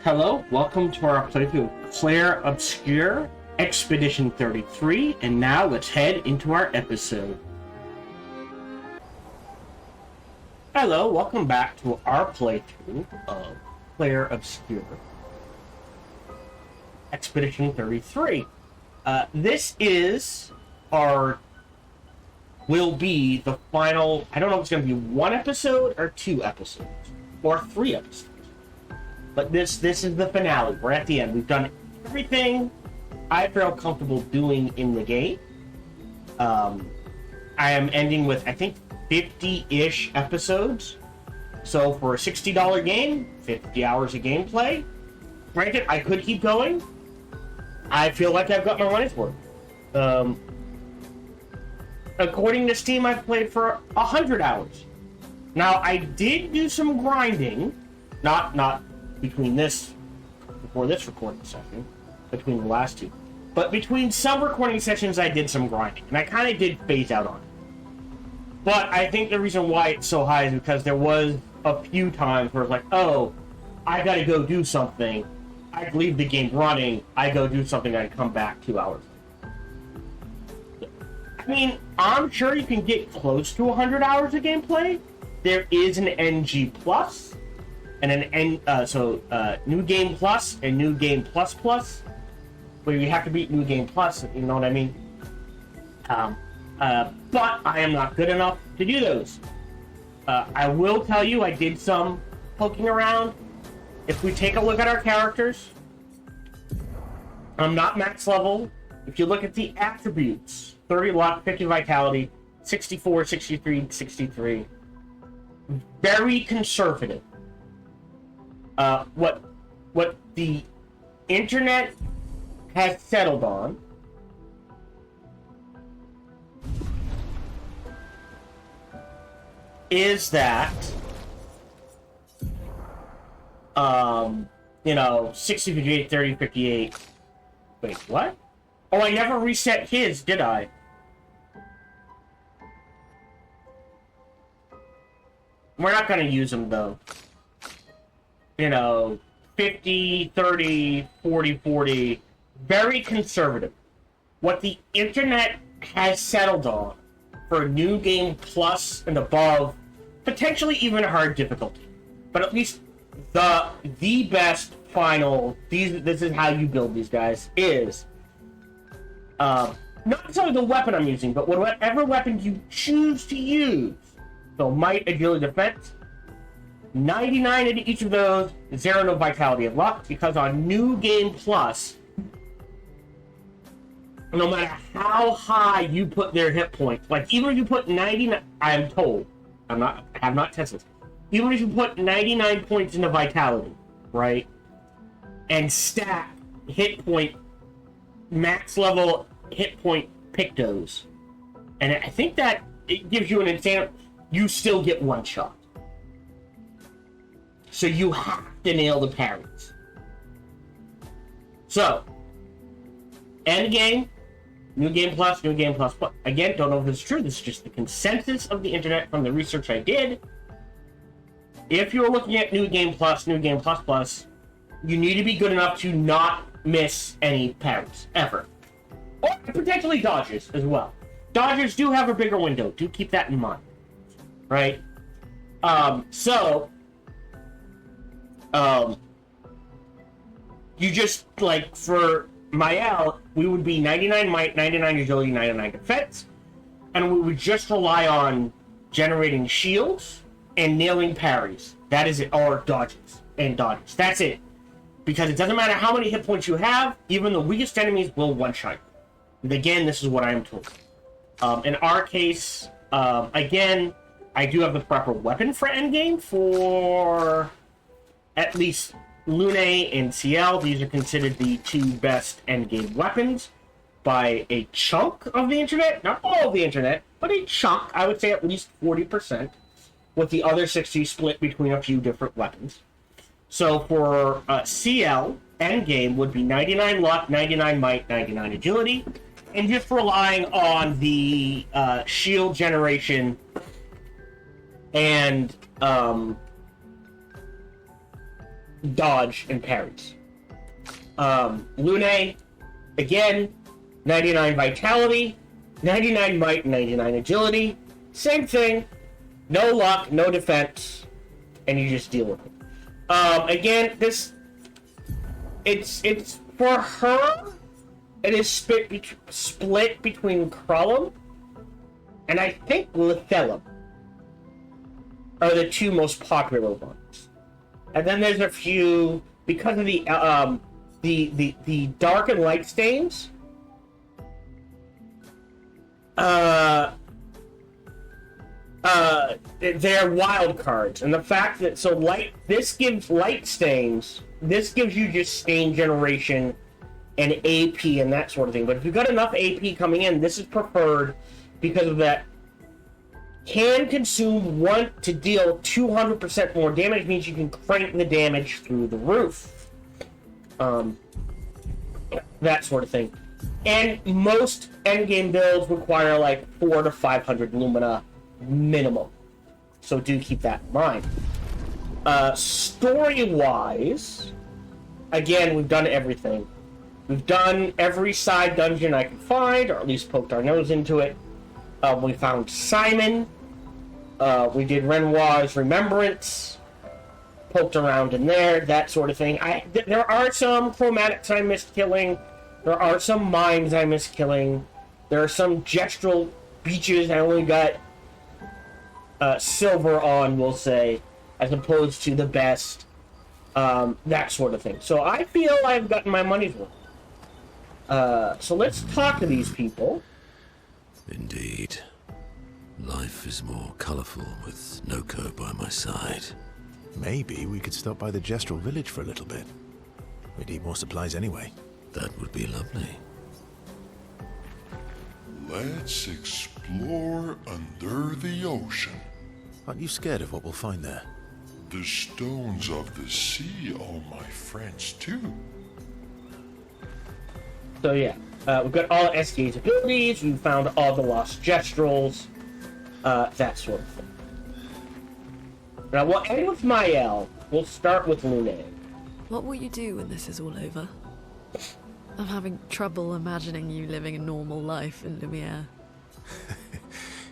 Hello, welcome to our playthrough of Clair Obscur, Expedition 33, and now let's head into our episode. Hello, welcome back to our playthrough of Clair Obscur, Expedition 33. This is will be the final, I don't know if it's going to be one episode or two episodes, or three episodes. But this is the finale. We're at the end. We've done everything I feel comfortable doing in the game. I am ending with, I think, 50-ish episodes. So for a $60 game, 50 hours of gameplay. Granted, I could keep going. I feel like I've got my money's worth. According to Steam, I've played for 100 hours. Now, I did do some grinding. Not between before this recording session, between the last two. But between some recording sessions, I did some grinding. And I kind of did phase out on it. But I think the reason why it's so high is because there was a few times where it's like, oh, I gotta go do something. I leave the game running. I go do something, I come back 2 hours. I mean, I'm sure you can get close to 100 hours of gameplay. There is an NG Plus. And New Game Plus and New Game Plus Plus, where you have to beat New Game Plus, you know what I mean? But I am not good enough to do those. I will tell you, I did some poking around. If we take a look at our characters, I'm not max level. If you look at the attributes, 30 luck, 50 vitality, 64, 63, 63. Very conservative. What the internet has settled on is that 60, 58, 30, 58. Wait, what? Oh, I never reset his, did I? We're not gonna use him though. 50, 30, 40, 40, very conservative. What the internet has settled on for New Game Plus and above, potentially even hard difficulty, but at least the best final, this is how you build these guys, is not necessarily the weapon I'm using, but whatever weapon you choose to use. So might, agility, defense, 99 into each of those, 0 no vitality and luck, because on New Game Plus, no matter how high you put their hit points, like even if you put 99, I'm told, I have not tested this, even if you put 99 points into vitality, right, and stack hit point, max level hit point pictos, and I think that it gives you an insane, you still get one shot. So you have to nail the parries. So, end game, New Game Plus, New Game Plus. Again, don't know if this is true. This is just the consensus of the internet from the research I did. If you're looking at New Game Plus, New Game Plus Plus, you need to be good enough to not miss any parries, ever. Or potentially dodges as well. Dodgers do have a bigger window. Do keep that in mind. Right? You just, like, for Mael, we would be 99 might, 99 agility, 99 defense, and we would just rely on generating shields and nailing parries. That is it, or dodges and dodges. That's it. Because it doesn't matter how many hit points you have, even the weakest enemies will one-shot you. And again, this is what I am told. In our case, again, I do have the proper weapon for endgame for at least Lune and CL. These are considered the two best endgame weapons by a chunk of the internet. Not all of the internet, but a chunk. I would say at least 40%, with the other 60 split between a few different weapons. So for CL, endgame would be 99 luck, 99 might, 99 agility, and just relying on the shield generation and dodge, and parries. Lune, again, 99 vitality, 99 might, 99 agility. Same thing. No luck, no defense, and you just deal with it. Again, it's for her. It is split between Krellum and I think Lethelum are the two most popular ones. And then there's a few because of the dark and light stains. They're wild cards, and the fact that this gives light stains. This gives you just stain generation and AP and that sort of thing. But if you've got enough AP coming in, this is preferred because of that. Can consume 1 to deal 200% more damage, means you can crank the damage through the roof. That sort of thing. And most endgame builds require like 400 to 500 Lumina minimum. So do keep that in mind. Story-wise, again, we've done everything. We've done every side dungeon I could find, or at least poked our nose into it. We found Simon. We did Renoir's Remembrance. Poked around in there, that sort of thing. There are some chromatics I missed killing. There are some mines I missed killing. There are some gestural beaches I only got silver on, we'll say, as opposed to the best. That sort of thing. So I feel I've gotten my money's worth. So let's talk to these people. Indeed. Life is more colorful with Noko by my side. Maybe we could stop by the Gestural village for a little bit. We need more supplies anyway. That would be lovely. Let's explore under the ocean. Aren't you scared of what we'll find there? The stones of the sea are my friends too. So yeah, we've got all SDA's abilities, we found all the lost Gestrals, that sort of thing. Now we'll end with Mael. We'll start with Lune. What will you do when this is all over? I'm having trouble imagining you living a normal life in Lumiere.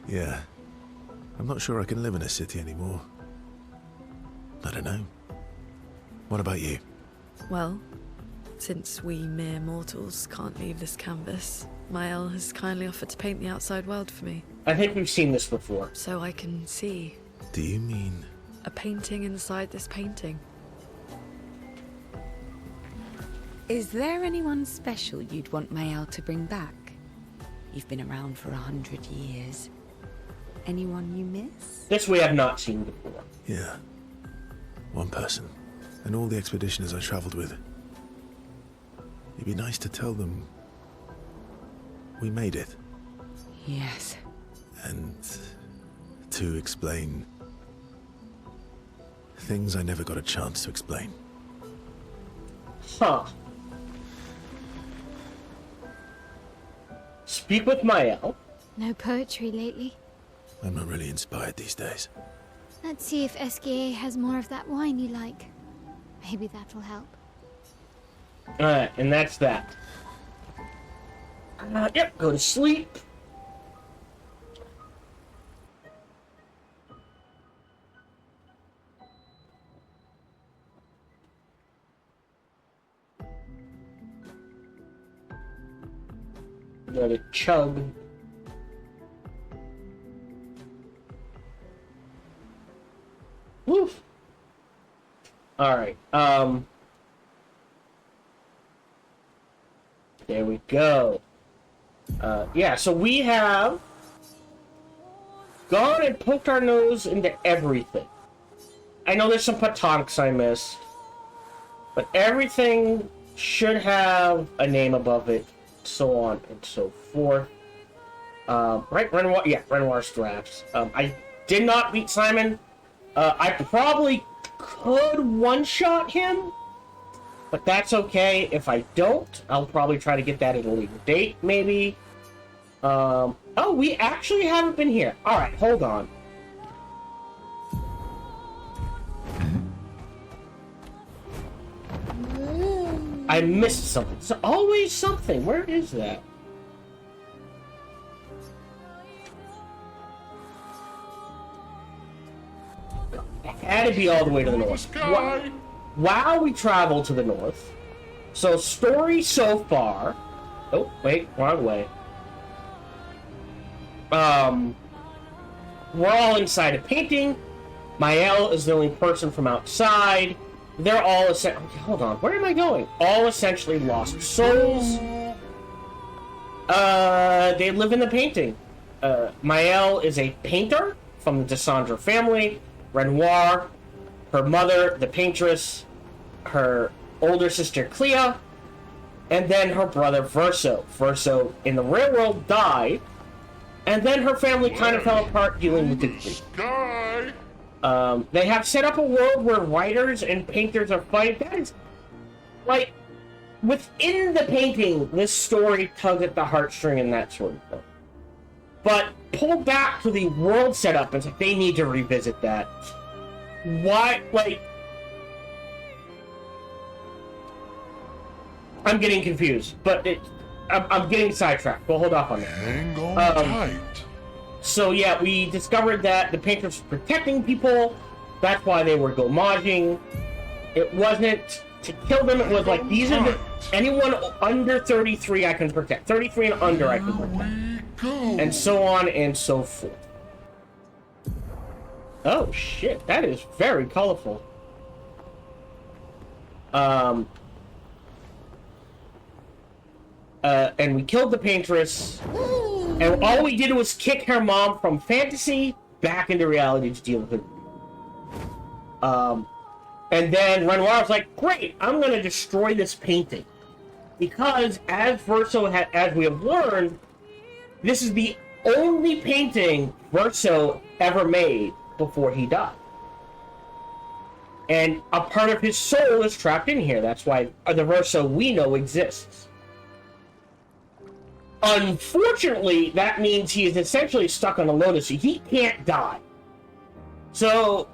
Yeah. I'm not sure I can live in a city anymore. I don't know. What about you? Well, since we mere mortals can't leave this canvas, Mael has kindly offered to paint the outside world for me. I think we've seen this before. So I can see. Do you mean... a painting inside this painting? Is there anyone special you'd want Mael to bring back? You've been around for 100 years. Anyone you miss? This we have not seen before. Yeah. One person. And all the expeditioners I traveled with. It'd be nice to tell them... we made it. Yes. And... to explain... things I never got a chance to explain. Huh. Speak with Mael. No poetry lately. I'm not really inspired these days. Let's see if SKA has more of that wine you like. Maybe that'll help. Alright, and that's that. Yep, go to sleep. Go to chug. Woof. Alright, there we go. Yeah, so we have gone and poked our nose into everything. I know there's some patonks I missed, but everything should have a name above it, so on and so forth. Right, Renoir, yeah, Renoir's drafts. I did not beat Simon. I probably could one-shot him, but that's okay. If I don't, I'll probably try to get that at a later date, maybe. Oh, we actually haven't been here. Alright, hold on. I missed something. There's always something. Where is that? It had to be all the way to the north. While we travel to the north, so story so far. Oh, wait, wrong way. We're all inside a painting. Mael is the only person from outside. They're all hold on, where am I going? All essentially lost souls. They live in the painting. Mael is a painter from the Descendre family. Renoir, her mother, the Paintress, her older sister Clea, and then her brother Verso. Verso in the real world died, and then her family kind of fell apart dealing with the grief. They have set up a world where writers and painters are fighting. That is, like, within the painting, this story tugs at the heartstring and that sort of thing. But pull back to the world setup and they need to revisit that. Why, like... I'm getting confused, but I'm getting sidetracked. We'll hold off on that. Hang on tight. So yeah, we discovered that the Paintress were protecting people. That's why they were gomaging. It wasn't to kill them. It was like, these are the... Anyone under 33 I can protect. 33 and under I can protect. And so on and so forth. Oh shit, that is very colorful. And we killed the Paintress. And all we did was kick her mom from fantasy back into reality to deal with it. And then Renoir was like, great, I'm going to destroy this painting. Because, as Verso as we have learned, this is the only painting Verso ever made before he died. And a part of his soul is trapped in here. That's why the Verso we know exists. Unfortunately, that means he is essentially stuck on a lotus. He can't die. So,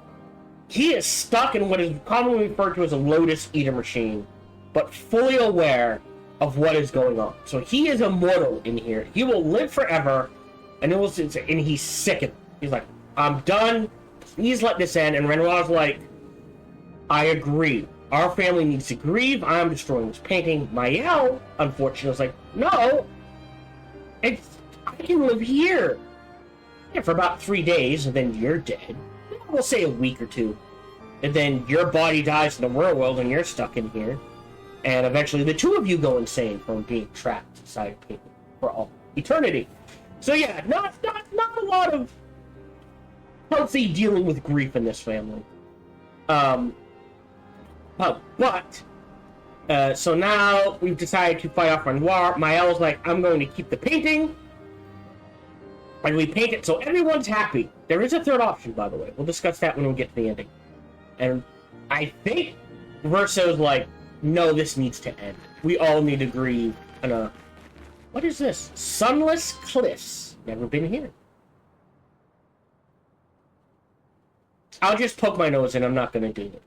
he is stuck in what is commonly referred to as a lotus eater machine, but fully aware of what is going on. So he is immortal in here. He will live forever, and he's sick of it. He's like, I'm done. Please let this end. And Renoir's like, I agree. Our family needs to grieve. I'm destroying this painting. Mael, unfortunately, was like, no. I can live here. Yeah, for about 3 days, and then you're dead. We'll say a week or two. And then your body dies in the real world, and you're stuck in here. And eventually the two of you go insane from being trapped inside a painting for all eternity. So yeah, not a lot of healthy dealing with grief in this family. So now we've decided to fight off Renoir. Mael's like, I'm going to keep the painting. And we paint it so everyone's happy. There is a third option, by the way. We'll discuss that when we get to the ending. And I think Verso's like, no, this needs to end. We all need to grieve. And what is this? Sunless Cliffs. Never been here. I'll just poke my nose in. I'm not going to do it.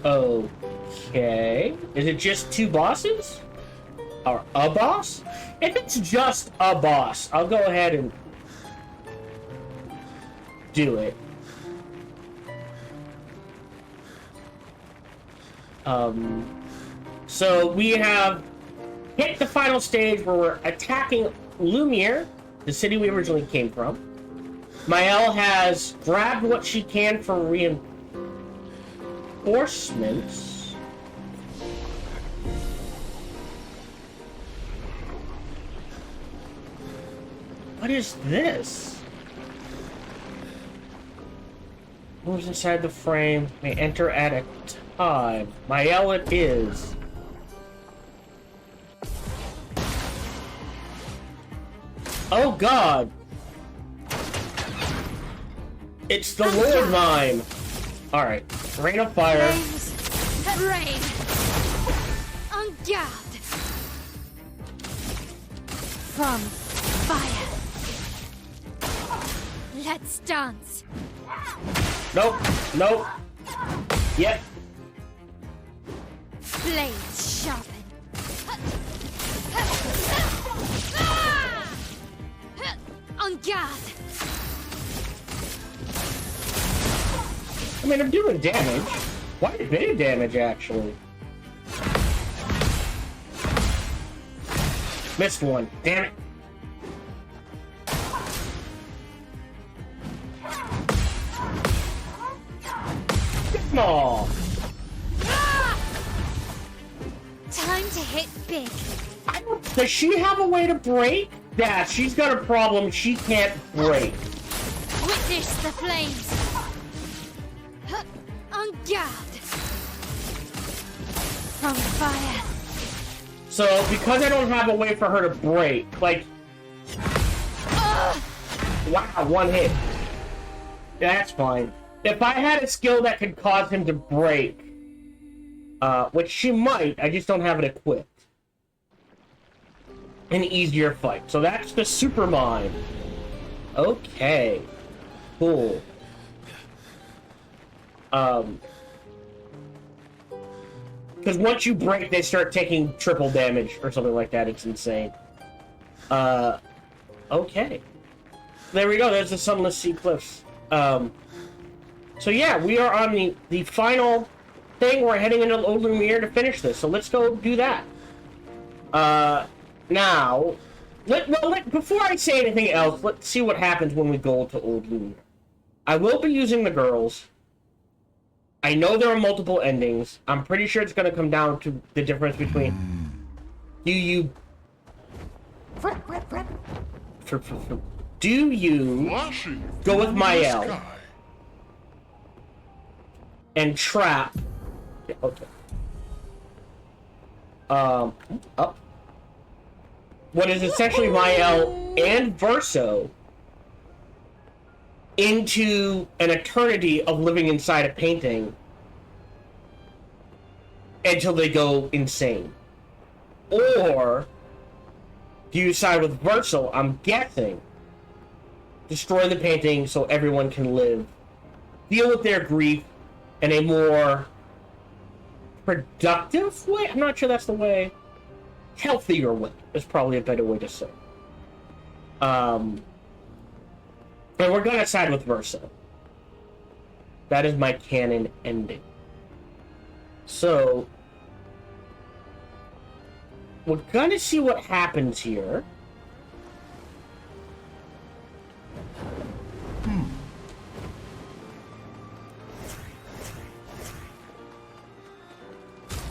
Okay. Is it just 2 bosses? Or a boss? If it's just a boss, I'll go ahead and do it. So we have hit the final stage where we're attacking Lumiere, the city we originally came from. Mael has grabbed what she can for reinforcements. What is this? Moves inside the frame. May enter at a time. Mael it is. Oh god! It's the Lord Mime! Alright. Rain of fire. Rain! On guard! From fire! Let's dance. Nope. Nope. Yep. Blades sharpen. On guard. I mean, I'm doing damage. Quite a bit of damage, actually. Missed one. Damn it. Small. Time to hit big. Does she have a way to break? Yeah, she's got a problem. She can't break. Witness the flames. On guard. From fire. So, because I don't have a way for her to break, like... Wow, one hit. That's fine. If I had a skill that could cause him to break, which she might, I just don't have it equipped. An easier fight. So that's the super mine. Okay. Cool. Because once you break, they start taking triple damage or something like that. It's insane. Okay. There we go. There's the Sunless Sea Cliffs. So yeah, we are on the final thing. We're heading into Old Lumiere to finish this. So let's go do that. Now, before I say anything else, let's see what happens when we go to Old Lumiere. I will be using the girls. I know there are multiple endings. I'm pretty sure it's going to come down to the difference between... Do you Flashy go with through the Mael sky. and trap... Yeah, okay. Up. What is essentially Mael and Verso into an eternity of living inside a painting until they go insane? Or do you side with Verso? I'm guessing. Destroy the painting so everyone can live. Deal with their grief in a more productive way? I'm not sure that's the way. Healthier way is probably a better way to say. But we're gonna side with Verso. That is my canon ending. So we're gonna see what happens here.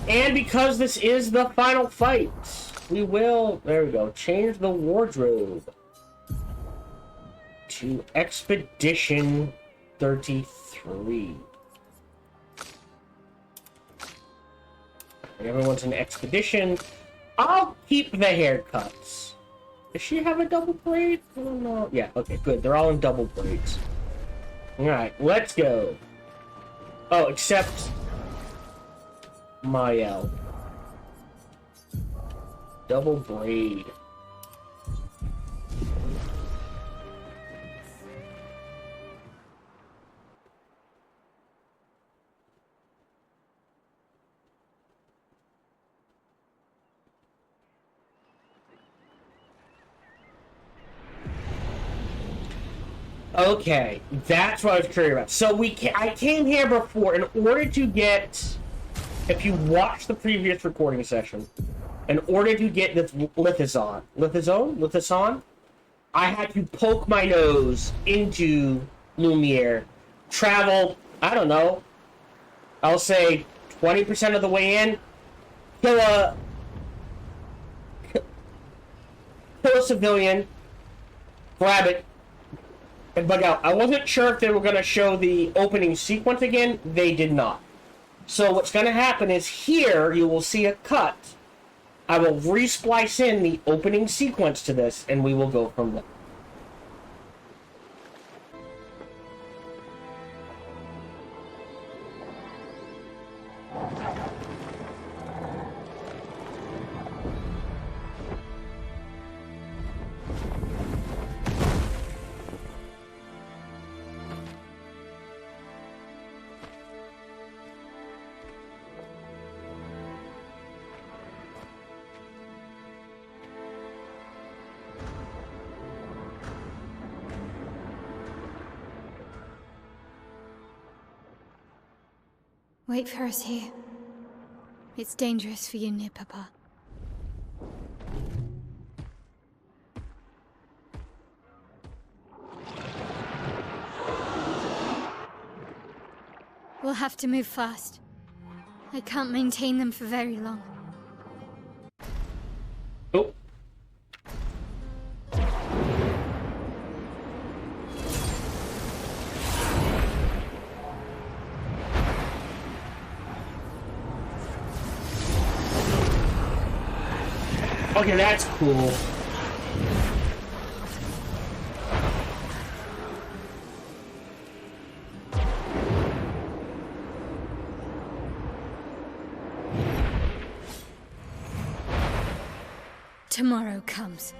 And because this is the final fight, we will, there we go, change the wardrobe to Expedition 33. Everyone's an expedition. I'll keep the haircuts. Does she have a double braid? I don't know. Yeah, okay, good. They're all in double braids. Alright, let's go. Oh, except Mael. Double braid. Okay, that's what I was curious about. So I came here before in order to get, if you watch the previous recording session, in order to get this Lithizon, I had to poke my nose into Lumiere, travel, I don't know, I'll say 20% of the way in, kill a civilian, grab it, and bug out. I wasn't sure if they were going to show the opening sequence again. They did not. So what's going to happen is here you will see a cut. I will resplice in the opening sequence to this, and we will go from there. Wait for us here. It's dangerous for you near Papa. We'll have to move fast. I can't maintain them for very long. Oh. Okay, that's cool. Tomorrow comes.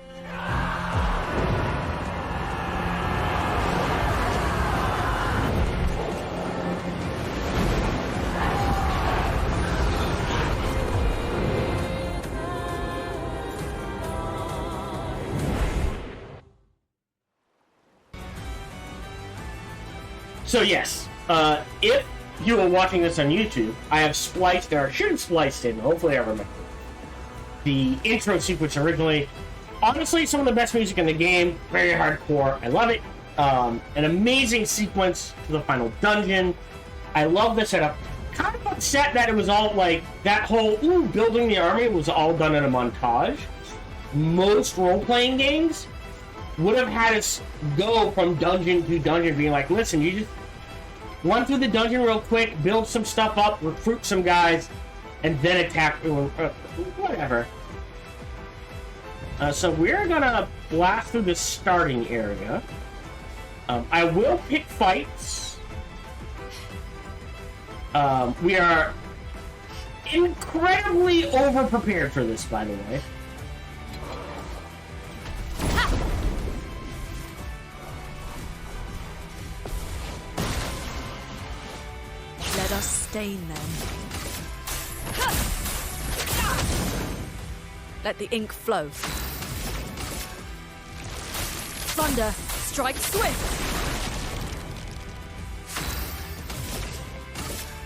So yes, if you are watching this on YouTube, I have spliced, or should have spliced in, hopefully I remember, the intro sequence originally. Honestly, some of the best music in the game, very hardcore, I love it. An amazing sequence to the final dungeon. I love the setup. Kind of upset that it was all like, that whole, building the army was all done in a montage. Most role-playing games would have had us go from dungeon to dungeon, being like, listen, you just run through the dungeon real quick, build some stuff up, recruit some guys, and then attack, whatever. So we're gonna blast through the starting area. I will pick fights. We are incredibly over-prepared for this, by the way. Let us stain them. Let the ink flow. Thunder, strike swift.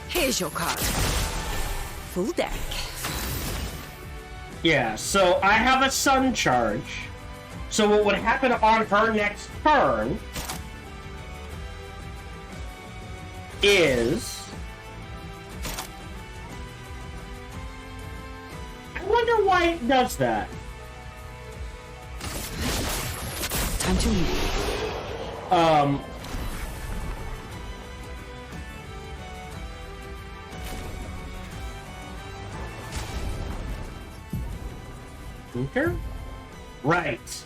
Here's your card. Full deck. Yeah, so I have a sun charge. So what would happen on her next turn is... I wonder why it does that. Time to leave. Okay. Right.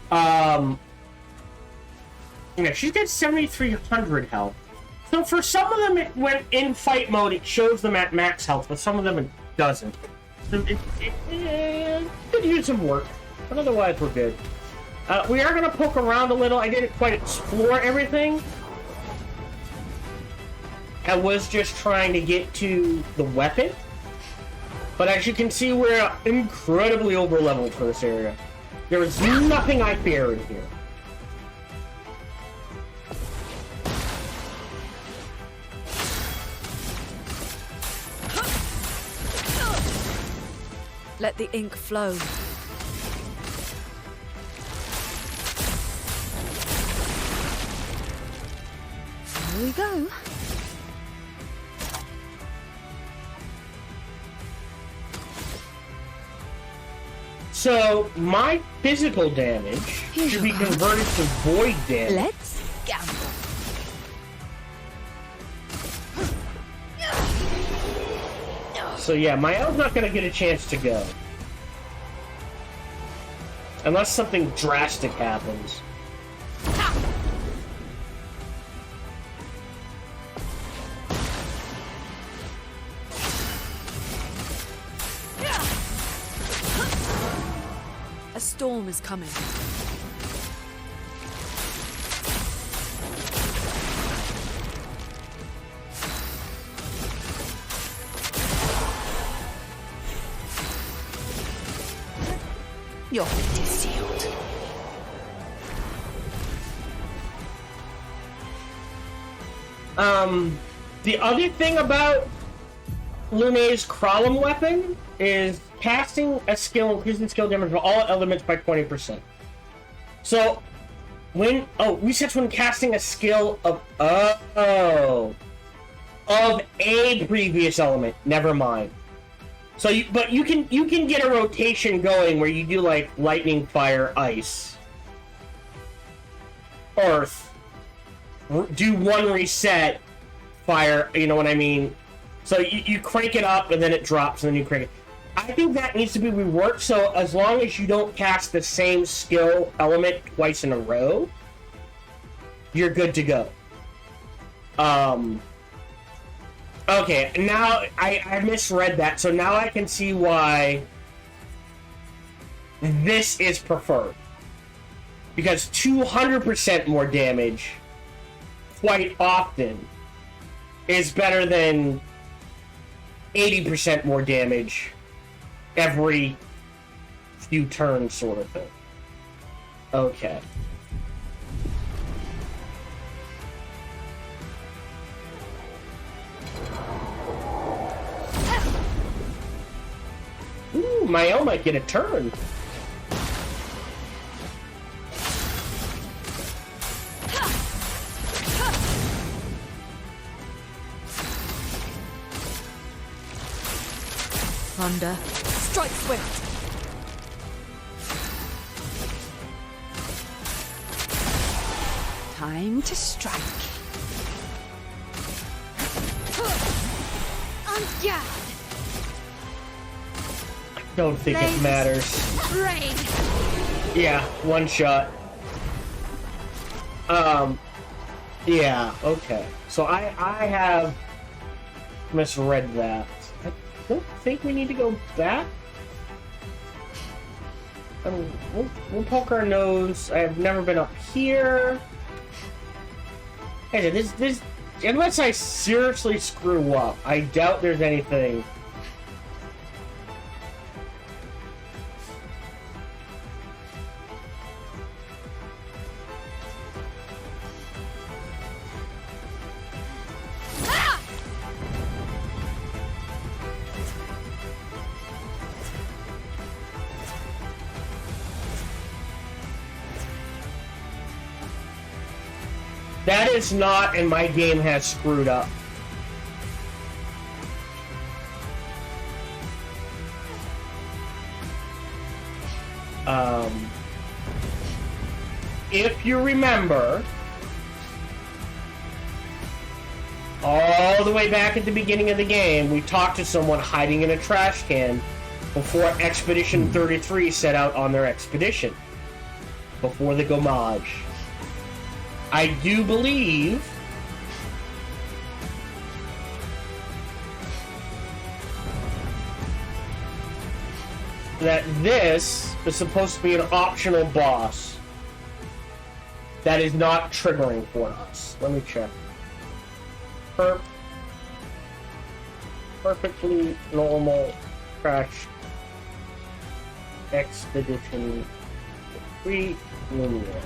Yeah, she's got 7,300 health. So for some of them, when in fight mode, it shows them at max health, but some of them it doesn't. So it could use some work, but otherwise we're good. We are going to poke around a little. I didn't quite explore everything. I was just trying to get to the weapon. But as you can see, we're incredibly over-leveled for this area. There is nothing I fear in here. Let the ink flow. Here we go. So, my physical damage should be converted to void damage. Let's gamble. So yeah, my L's not gonna get a chance to go. Unless something drastic happens. A storm is coming. Your fate is sealed. The other thing about Lune's Kralum weapon is casting a skill, increasing skill damage for all elements by 20%. So, when... Oh, resets when casting a skill of... Oh. Of a previous element. Never mind. So, but you can get a rotation going where you do, like, lightning, fire, ice. Earth. Do one reset, fire, you know what I mean? So you crank it up and then it drops and then you crank it. I think that needs to be reworked, so as long as you don't cast the same skill element twice in a row, you're good to go. Okay, now I misread that, so now I can see why this is preferred. Because 200% more damage quite often is better than 80% more damage every few turns sort of thing. Okay. Ooh, Mael might get a turn. Thunder. Strike swift. Time to strike. Yeah. Don't think it matters. Rain. Yeah, one shot. Yeah, okay. So I have misread that. I don't think we need to go back. I mean, we'll poke our nose. I have never been up here. Hey, this, unless I seriously screw up, I doubt there's anything. That is not, and my game has screwed up. If you remember, all the way back at the beginning of the game, we talked to someone hiding in a trash can before Expedition 33 set out on their expedition. Before the Gomage. I do believe that this is supposed to be an optional boss that is not triggering for us. Let me check. Perfectly normal crash expedition 3 linear.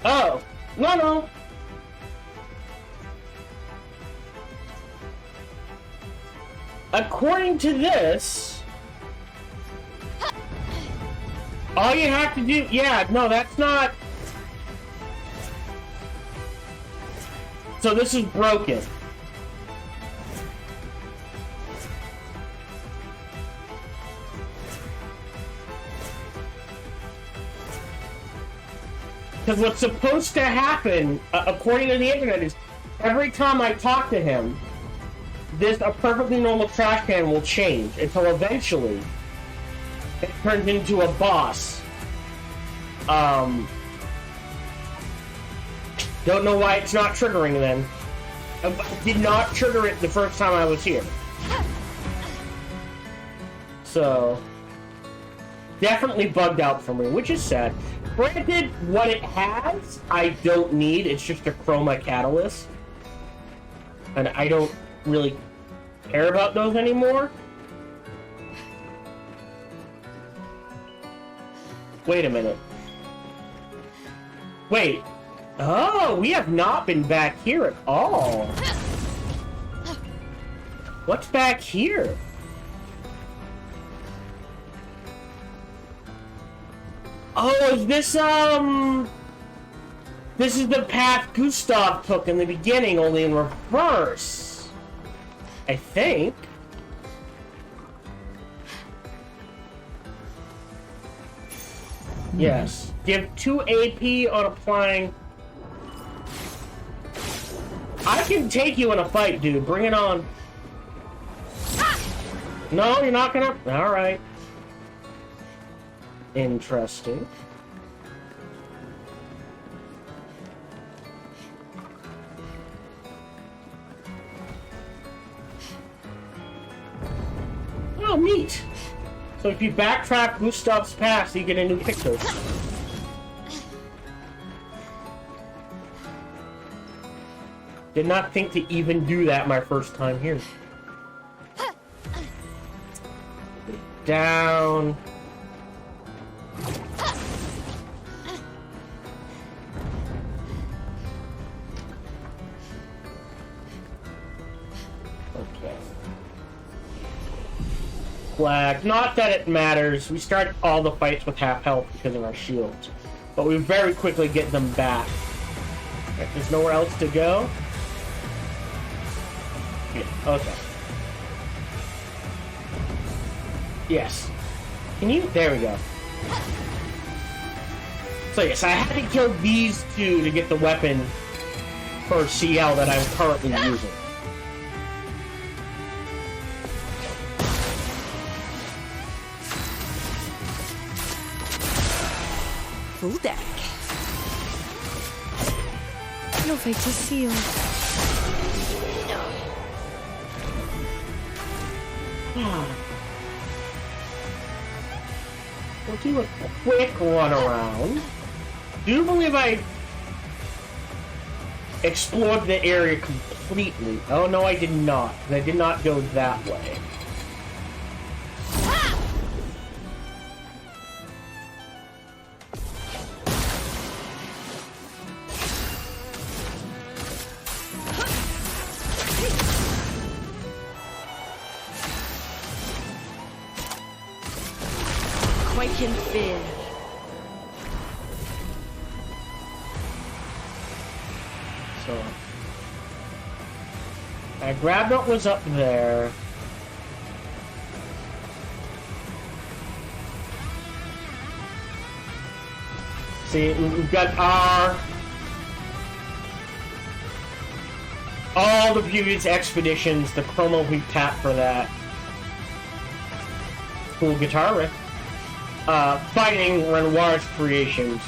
Oh, no. According to this, all you have to do, yeah, no, that's not. So this is broken. Because what's supposed to happen, according to the internet, is every time I talk to him, a perfectly normal trash can will change until eventually it turns into a boss. Don't know why it's not triggering then. I did not trigger it the first time I was here. So, definitely bugged out for me, which is sad. Granted, what it has, I don't need. It's just a chroma catalyst. And I don't really care about those anymore. Wait a minute. Wait. Oh, we have not been back here at all. What's back here? Oh, is this, this is the path Gustav took in the beginning, only in reverse. I think. Yes. Give 2 AP on applying. I can take you in a fight, dude. Bring it on. No, you're not gonna... Alright. Interesting. Oh, neat. So if you backtrack Gustav's past, you get a new picture. Did not think to even do that my first time here. Down. Okay. Flag. Not that it matters. We start all the fights with half health because of our shields. But we very quickly get them back. Right, there's nowhere else to go. Yeah, okay. Yes. Can you? There we go. So yes, I had to kill these two to get the weapon for CL that I'm currently using. Full deck. Your fate is sealed. We'll do a quick run around. Do you believe I explored the area completely? Oh no, I did not. I did not go that way. Quake in fear. So I grabbed what was up there. See, we've got all the previous expeditions, the promo we tapped for that. Cool guitar riff. Fighting Renoir's creations.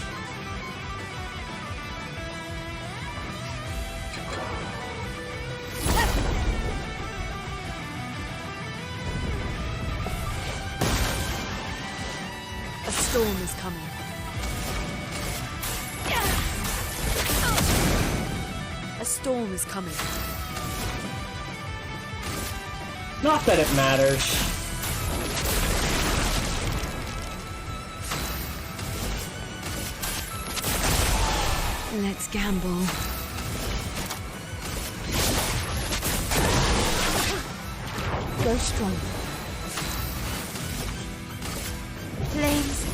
A storm is coming. A storm is coming. Not that it matters. Let's gamble. Go strong. Flames.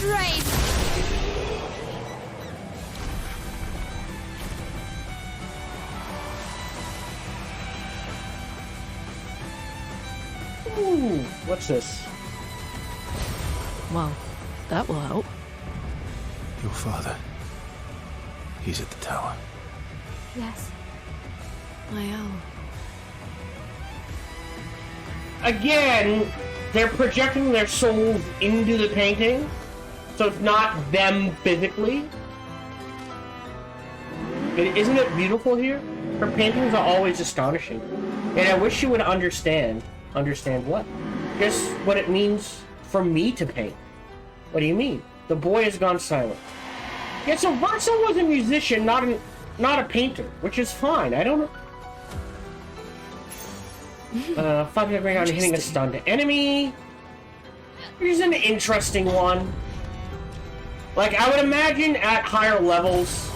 Rave. Ooh, what's this? Well, that will help. Your father. He's at the tower. Yes. Mael. Again, they're projecting their souls into the painting, so it's not them physically. Isn't it beautiful here? Her paintings are always astonishing. And I wish you would understand. Understand what? Just what it means for me to paint. What do you mean? The boy has gone silent. Yeah, so Versa was a musician, not a painter, which is fine. I don't know. Fighting the ground, hitting a stunned enemy. Here's an interesting one. Like, I would imagine at higher levels,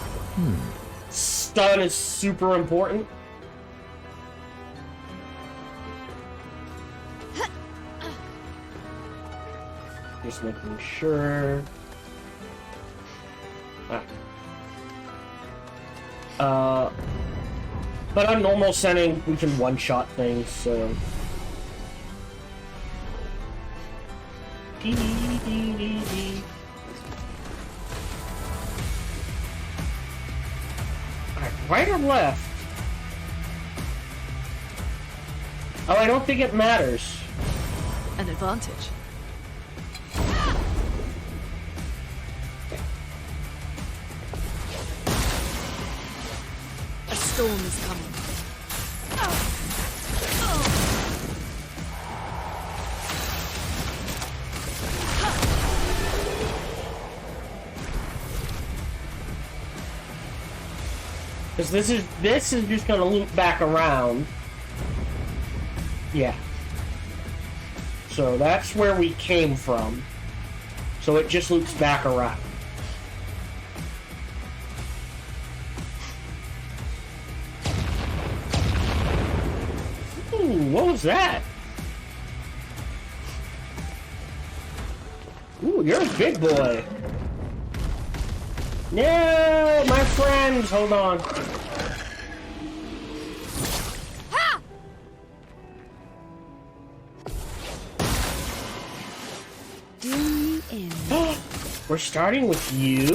stun is super important. Just making sure. But on normal setting, we can one-shot things, so. Alright, right or left? Oh, I don't think it matters. An advantage. A storm is coming. Because this is just gonna loop back around. Yeah. So that's where we came from. So it just loops back around. Ooh, what was that? Ooh, you're a big boy. No, my friends, hold on. Do me in. We're starting with you?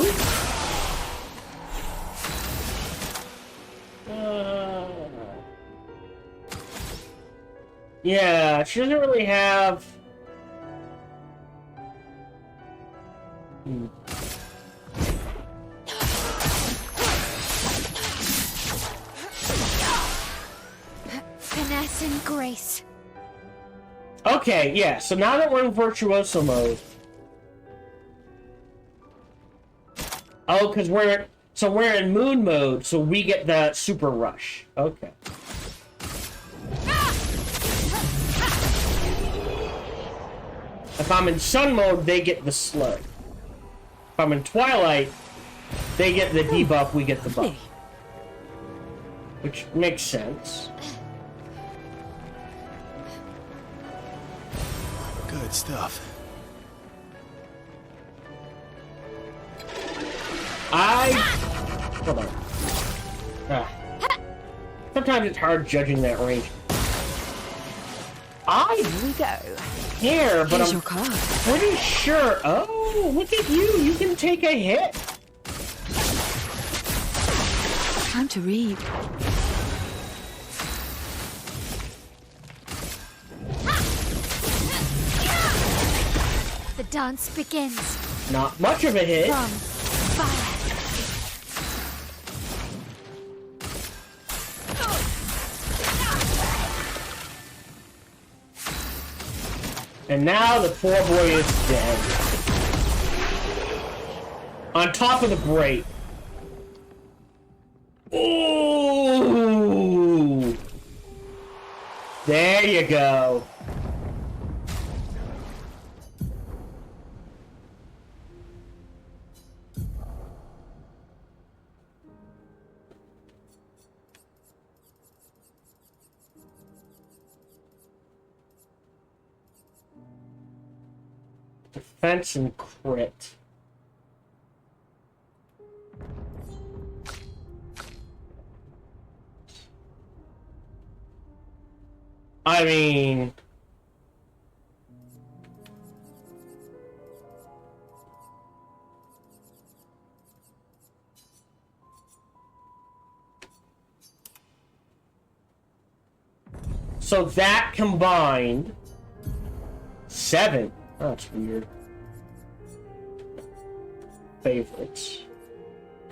Yeah, she doesn't really have... Finesse and grace. Okay, yeah, so now that we're in Virtuoso mode... Oh, because we're in Moon mode, so we get the Super Rush. Okay. If I'm in Sun mode, they get the Slug. If I'm in Twilight, they get the debuff, we get the buff. Which makes sense. Good stuff. Hold on. Sometimes it's hard judging that range. Here we go. Here, but Here's I'm your card. pretty sure. Oh, look at you! You can take a hit. Time to read. The dance begins. Not much of a hit. From fire. And now the poor boy is dead. On top of the grate. Ooh! There you go. Defense and crit. I mean... So that combined... 7. That's weird. Favorites.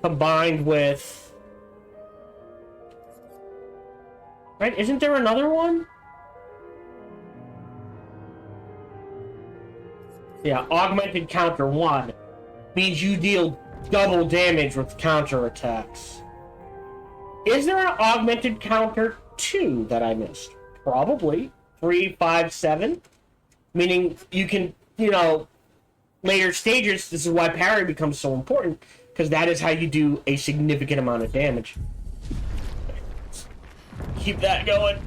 Combined with... Right, isn't there another one? Yeah, augmented counter 1 means you deal double damage with counter attacks. Is there an augmented counter 2 that I missed? Probably. 3, 5, 7? Meaning you can, you know, later stages, this is why parry becomes so important, because that is how you do a significant amount of damage. Keep that going.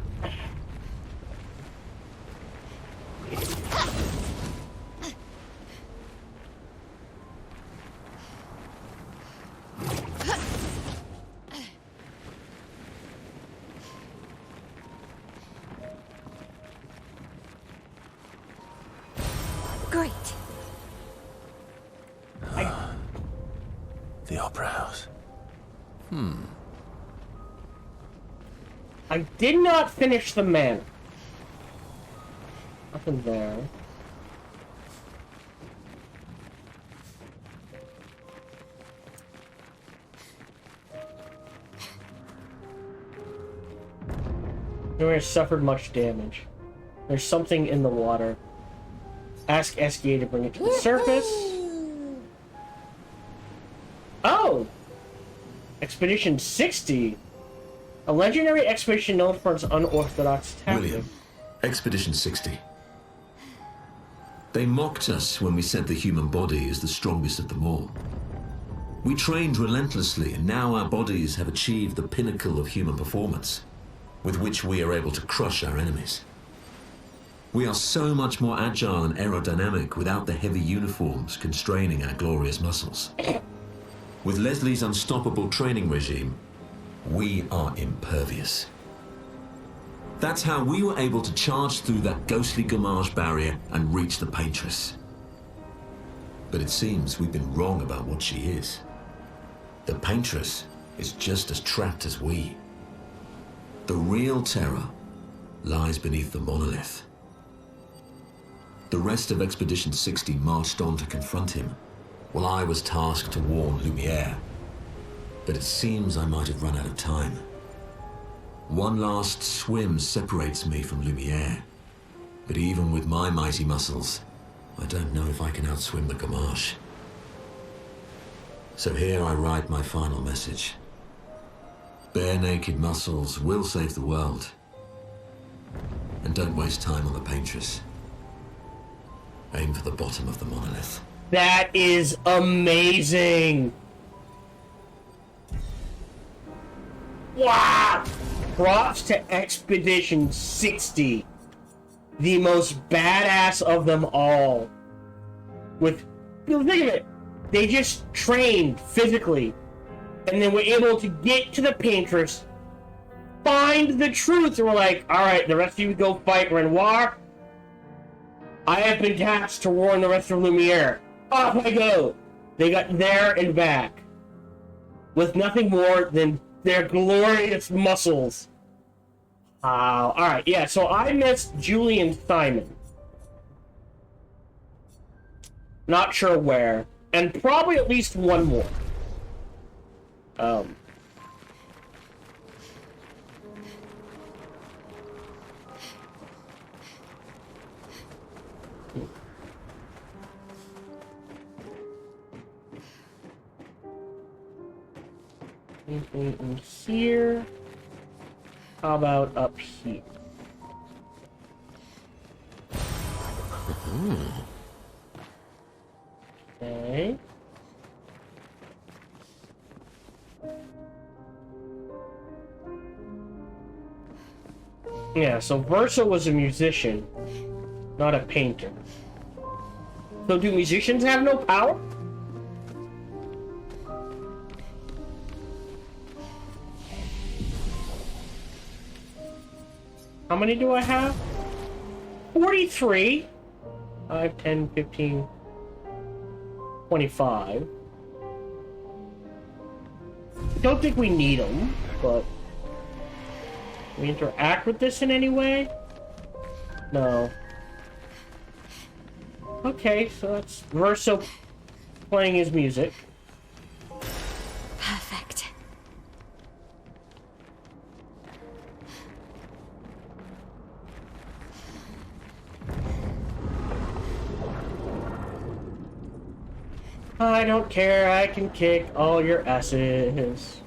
Great. The Opera House. I did not finish the manor. Nothing there. Nowhere suffered much damage. There's something in the water. Ask SDA to bring it to the surface. Oh! Expedition 60. A legendary expedition known for its unorthodox tactics. William, Expedition 60. They mocked us when we said the human body is the strongest of them all. We trained relentlessly, and now our bodies have achieved the pinnacle of human performance, with which we are able to crush our enemies. We are so much more agile and aerodynamic without the heavy uniforms constraining our glorious muscles. With Leslie's unstoppable training regime, we are impervious. That's how we were able to charge through that ghostly Gamage barrier and reach the Paintress. But it seems we've been wrong about what she is. The Paintress is just as trapped as we. The real terror lies beneath the monolith. The rest of Expedition 60 marched on to confront him, while I was tasked to warn Lumiere. But it seems I might have run out of time. One last swim separates me from Lumiere, but even with my mighty muscles, I don't know if I can outswim the Gamage. So here I write my final message. Bare naked muscles will save the world. And don't waste time on the Paintress. Aim for the bottom of the monolith. That is amazing! Wow! Props to Expedition 60. The most badass of them all. Think of it. They just trained physically. And then were able to get to the Paintress, find the truth, and we're like, alright, the rest of you go fight Renoir. I have been tasked to warn the rest of Lumiere. Off I go! They got there and back. With nothing more than their glorious muscles. Alright, yeah, so I missed Julian Simon. Not sure where. And probably at least one more. Anything in here? How about up here? Okay. Yeah, so Versa was a musician, not a painter. So do musicians have no power? How many do I have? 43. 5, 10, 15, 25. Don't think we need them, but... we interact with this in any way? No. Okay, so that's Verso playing his music. Perfect. I don't care, I can kick all your asses.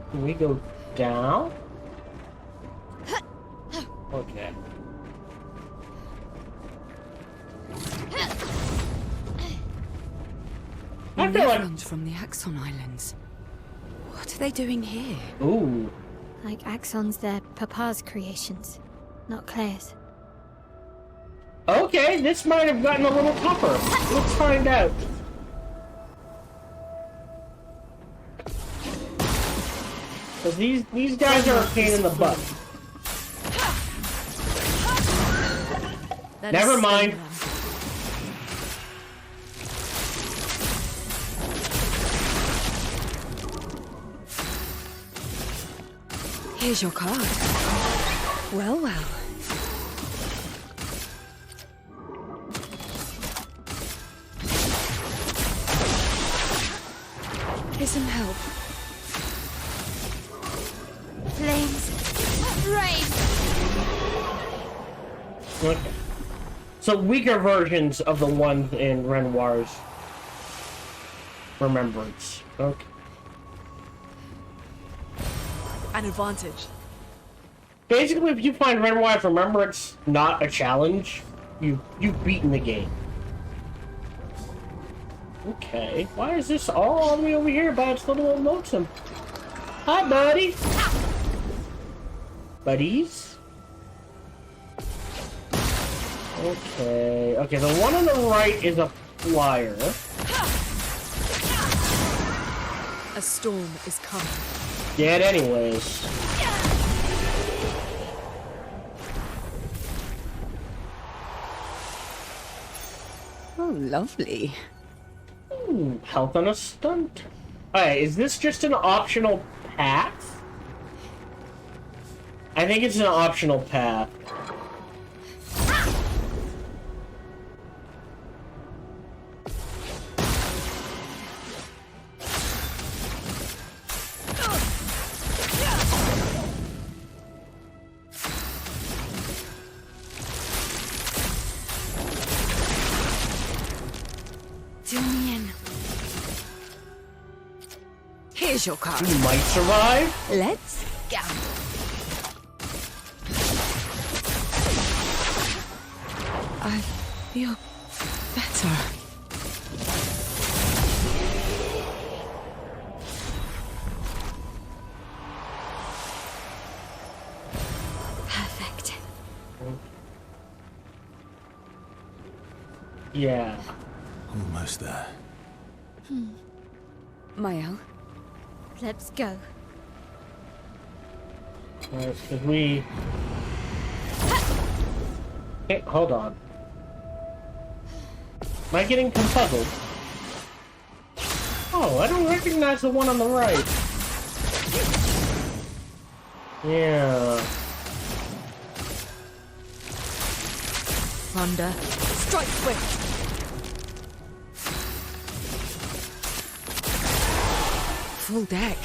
Can we go down? Okay. I feel like... Ones from the Axon Islands. What are they doing here? Ooh. Like Axon's their papa's creations, not Claire's. Okay, this might have gotten a little tougher. Let's find out. Because these guys are a pain in the butt. Never mind. Here's your card. Well, well. Here's some help. Flames. Rain. Okay. So weaker versions of the ones in Renoir's Remembrance. Okay. An advantage. Basically, if you find Renoir's Remembrance not a challenge, you've beaten the game. Okay. Why is this all the way over here by its little old lonesome? Hi, buddy. Buddies. Okay. Okay, the one on the right is a flyer. A storm is coming. Dead anyways. Oh, lovely. Ooh, health on a stunt. Alright, is this just an optional path? I think it's an optional path. Do me in. Here's your card. You might survive. Let's gamble. I feel better. Perfect. Yeah. Almost there. Mael, Let's go. Alright, because we... Okay, hold on. Am I getting confuzzled? Oh, I don't recognize the one on the right. Yeah. Thunder. Strike swift. full deck.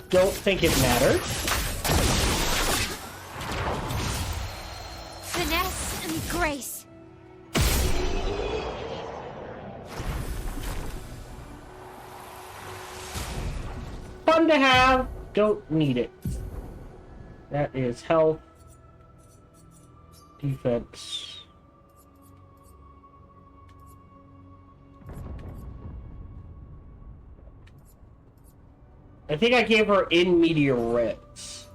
Don't think it matters. Finesse and grace. Fun to have, don't need it. That is health, defense. I think I gave her in meteor res.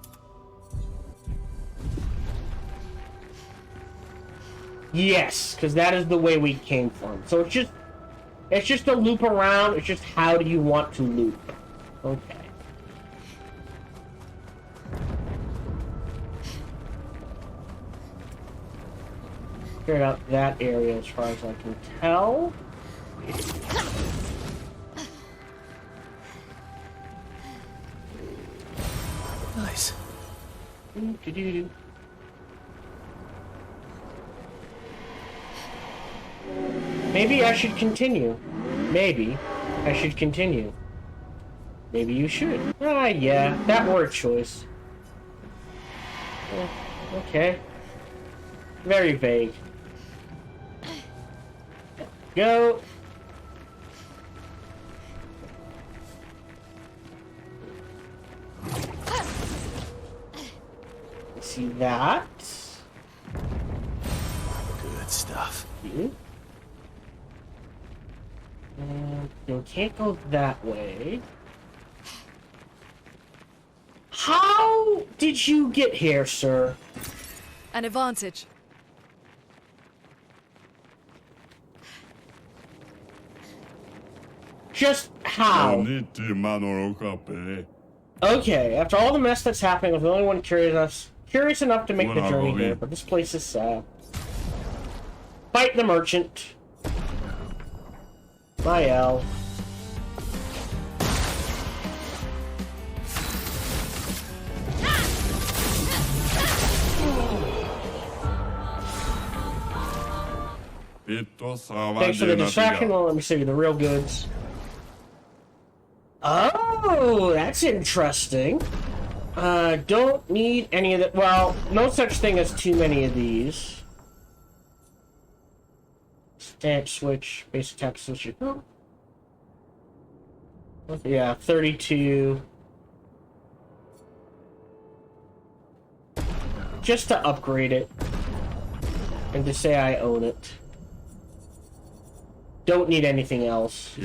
Yes, because that is the way we came from. So it's just a loop around. It's just how do you want to loop? Okay. Cleared out that area as far as I can tell. Nice. Doo-doo-doo. Maybe I should continue. Maybe I should continue. Maybe you should. Ah, yeah, that word choice. Okay. Very vague. Go. See that? Good stuff. You. And No, we can't go that way. How did you get here, sir? An advantage. Just how? Okay, after all the mess that's happening, I was the only one curious enough to make the journey here, but this place is sad. Fight the merchant. Mael. Thanks for the distraction. Well, let me save you the real goods. Oh, that's interesting. Don't need any of that. Well, no such thing as too many of these. Stamp switch, base attack switch. Oh. Yeah, 32. Just to upgrade it. And to say I own it. Don't need anything else.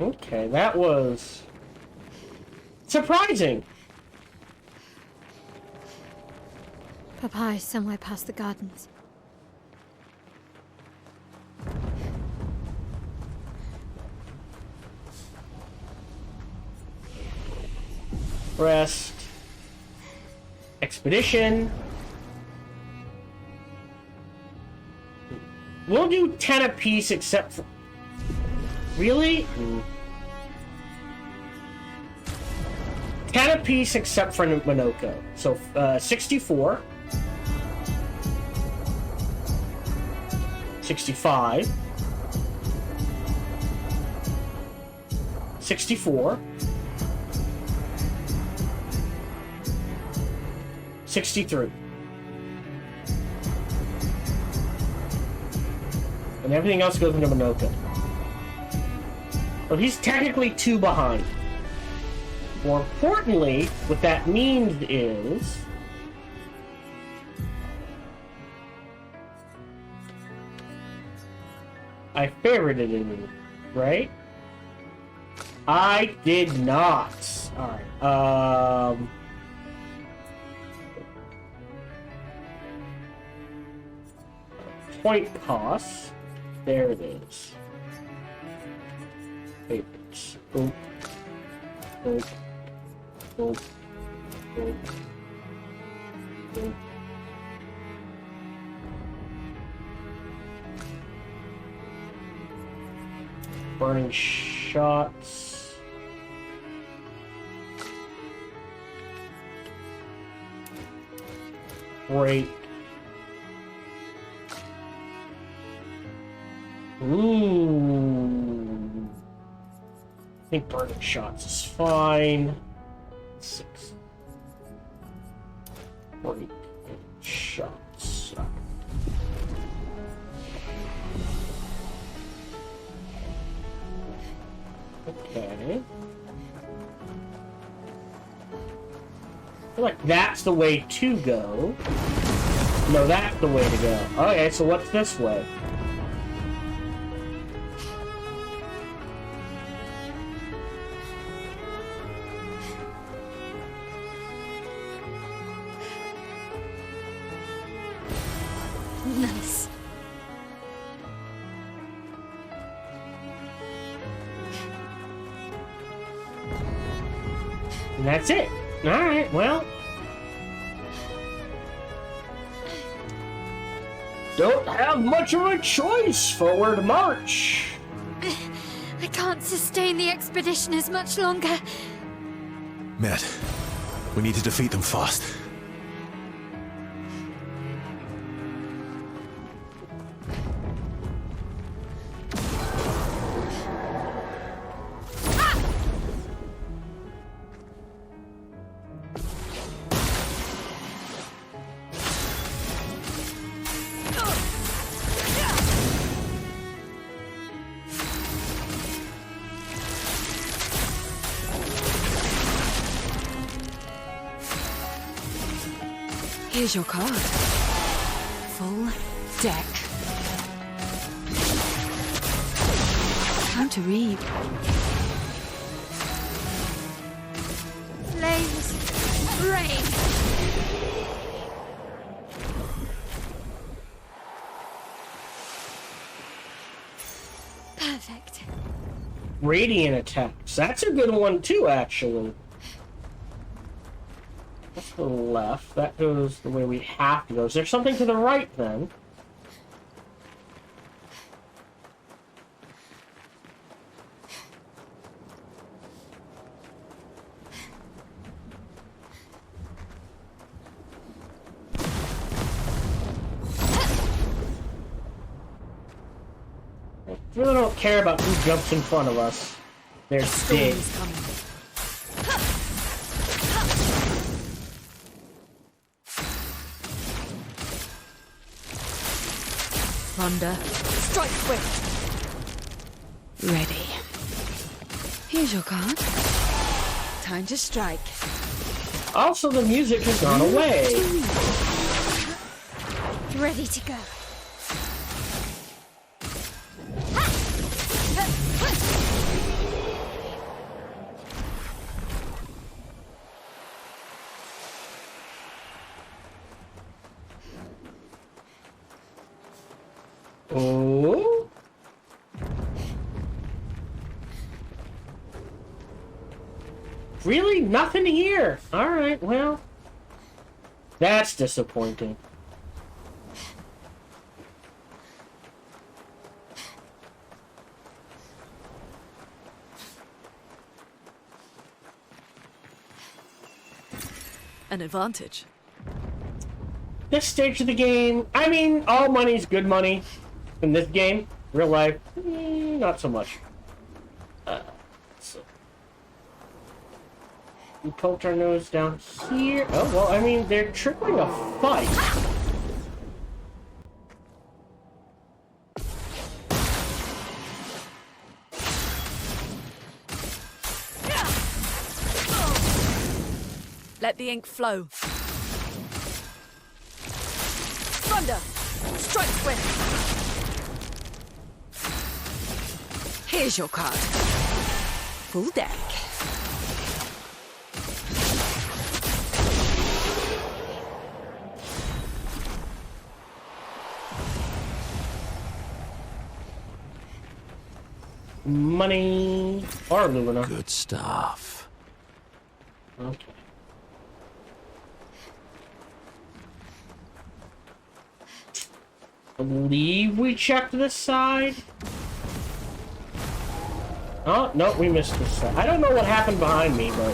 Okay, that was surprising. Papa is somewhere past the gardens. Rest. Expedition. We'll do 10 apiece except for... Really? 10 apiece except for Minoko. So, 64. 65. 64. 63. And everything else goes into Minoko. Well, he's technically 2 behind. More importantly, what that means is... I favorited it, right? I did not. Alright, point cost. There it is. Favorites. Boom. Boom. Boom. Boom. Boom. Burning shots. Great. Ooh. I think burning shots is fine. 6. Burning shots. Okay. I feel like that's the way to go. No, that's the way to go. Okay, so what's this way? Nice. And that's it. Alright, well. Don't have much of a choice for where to march. I can't sustain the expedition as much longer. Matt, we need to defeat them fast. Here's your card. Full deck. to reap. Flames, rain. Perfect. Radiant attacks. That's a good one too, actually. That's to the left. That goes the way we have to go. Is there something to the right then? I really don't care about who jumps in front of us. They're big. Storm's coming. Thunder. Strike swift. Ready. Here's your card. Time to strike. Also, the music has gone away. Ready to go. Oh. Really? Nothing here? Alright, well. That's disappointing. An advantage. This stage of the game, I mean, all money's good money. In this game, real life, not so much. So. We poked our nose down here. Oh, well, I mean, they're triggering a fight. Let the ink flow. Thunder! Strike swift! Here's your card. Full deck. Money or Lumina. Good stuff. Okay. I believe we checked this side. Oh, no, we missed this side. I don't know what happened behind me, but...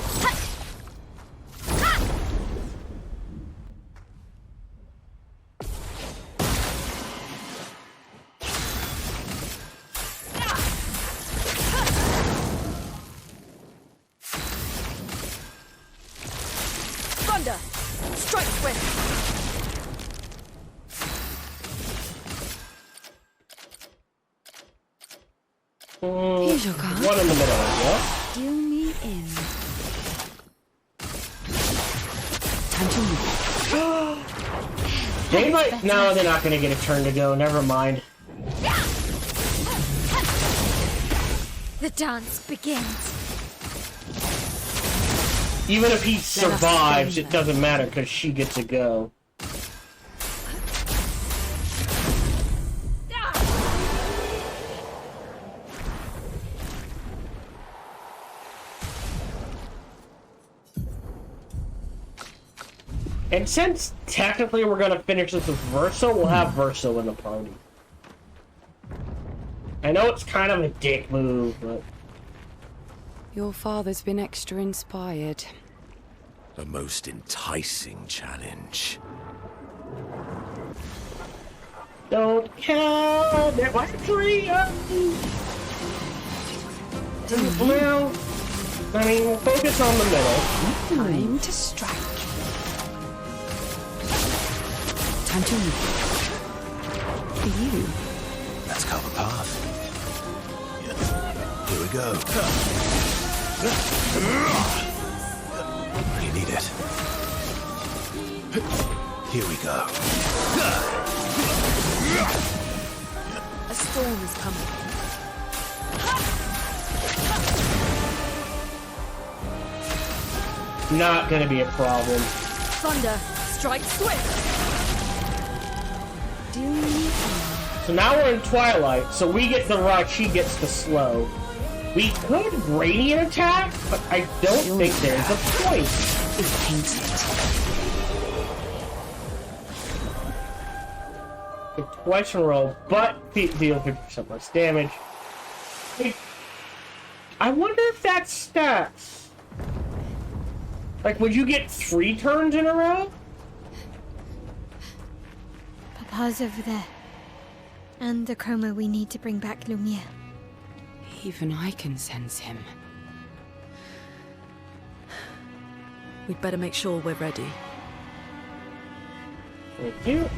Thunder! Strike swift! Here's your card. One in the middle, yeah? Deal me in. Time to move. They might... No, they're not going to get a turn to go. Never mind. The dance begins. Even if he survives, it doesn't matter because she gets a go. And since technically we're gonna finish this with Verso, we'll have Verso in the party. I know it's kind of a dick move, but... Your father's been extra inspired. A most enticing challenge. Don't count. Well, actually, well, I mean, we'll focus on the middle. Time to strike. Time to move. For you. Let's carve a path. Here we go. You need it. Here we go. A storm is coming. Not gonna be a problem. Thunder, strike swift. Do you? So now we're in Twilight, so we get the rush, he gets the slow. We could Radiant attack, but I don't think there's a point. Is painted. Twice in a row, but deal 50% less damage. I wonder if that stacks. Like, would you get 3 turns in a row? Papa's over there. And the chroma we need to bring back Lumiere. Even I can sense him. We'd better make sure we're ready. Thank you.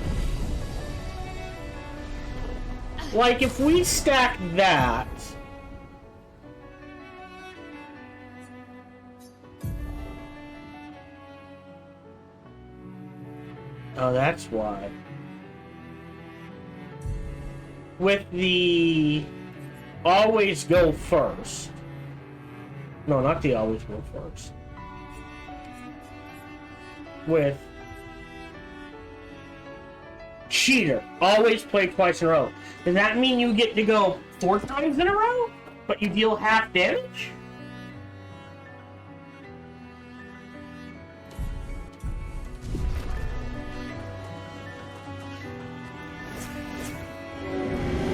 Like, if we stack that... Oh, that's why. With the... Always go first. No, not the always go first. With... Cheater. Always play twice in a row. Does that mean you get to go 4 times in a row? But you deal half damage?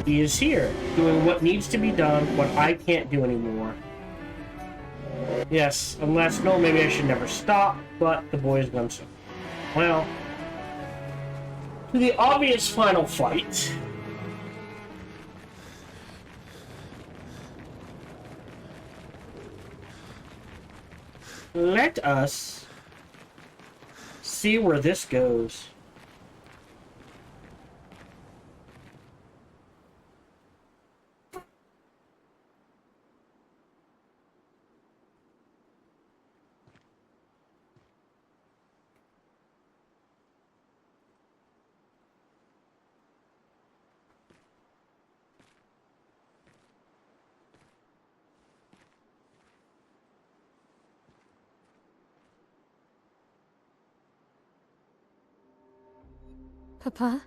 He is here, doing what needs to be done, what I can't do anymore. Yes, unless, no, maybe I should never stop, but the boy is done so. Well, to the obvious final fight. Let us see where this goes. Papa?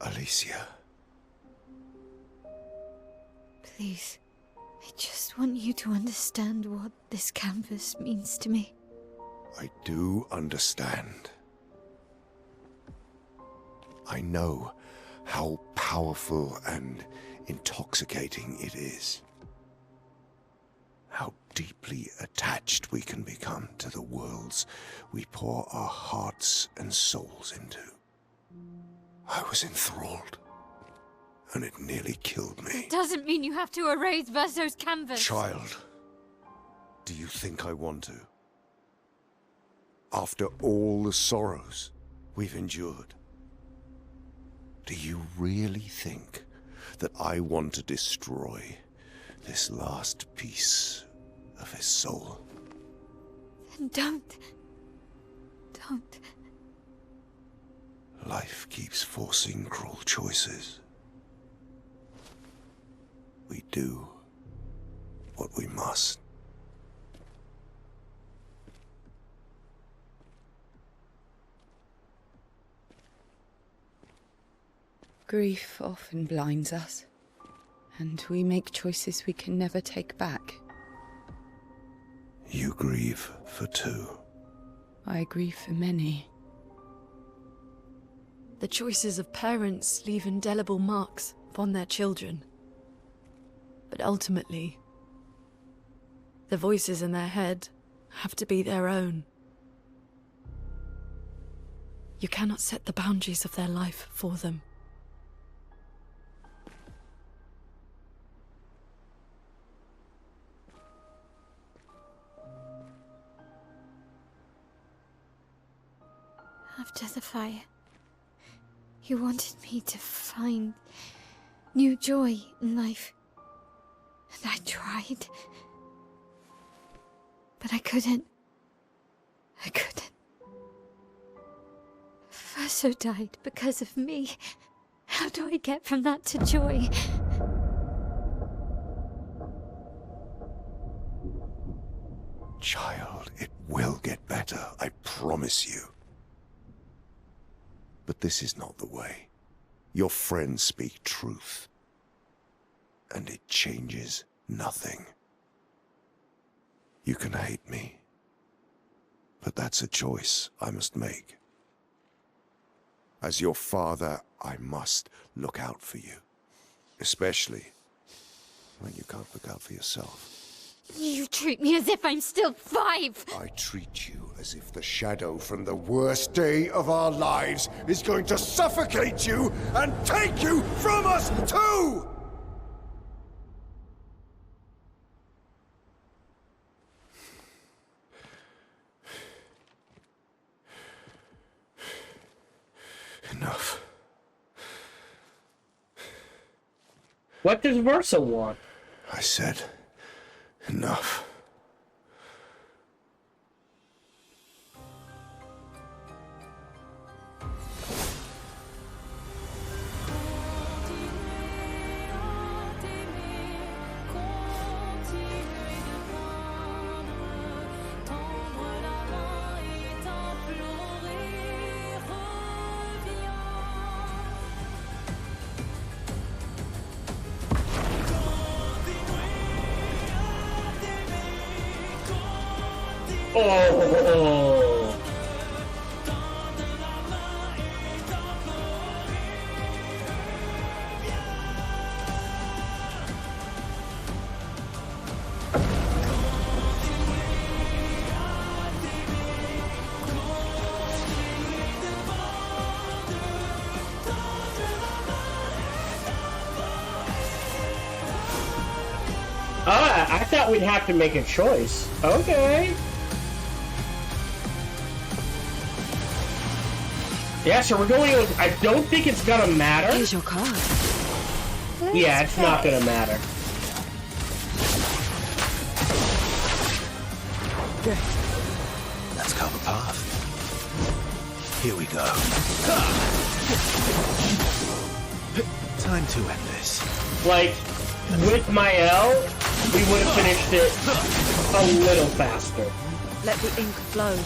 Alicia. Please. I just want you to understand what this canvas means to me. I do understand. I know how powerful and intoxicating it is. How deeply attached we can become to the worlds we pour our hearts and souls into. I was enthralled, and it nearly killed me. It doesn't mean you have to erase Verso's canvas. Child, do you think I want to? After all the sorrows we've endured, do you really think that I want to destroy this last piece of his soul? Then don't. Don't. Life keeps forcing cruel choices. We do what we must. Grief often blinds us, and we make choices we can never take back. You grieve for 2. I grieve for many. The choices of parents leave indelible marks upon their children. But ultimately, the voices in their head have to be their own. You cannot set the boundaries of their life for them. After the fire, you wanted me to find new joy in life. And I tried. But I couldn't. I couldn't. Verso died because of me. How do I get from that to joy? Child, it will get better, I promise you. But this is not the way. Your friends speak truth. And it changes nothing. You can hate me. But that's a choice I must make. As your father, I must look out for you. Especially when you can't look out for yourself. You treat me as if I'm still 5! I treat you as if the shadow from the worst day of our lives is going to suffocate you and take you from us too! Enough. What does Versa want? I said, enough. Oh. I thought we'd have to make a choice. Okay. Yeah, so we're going with, I don't think it's gonna matter. Here's your card. Yeah, it's not gonna matter. Good. Let's carve a path. Here we go. Time to end this. Like, with my L, we would have finished it a little faster. Let the ink flow.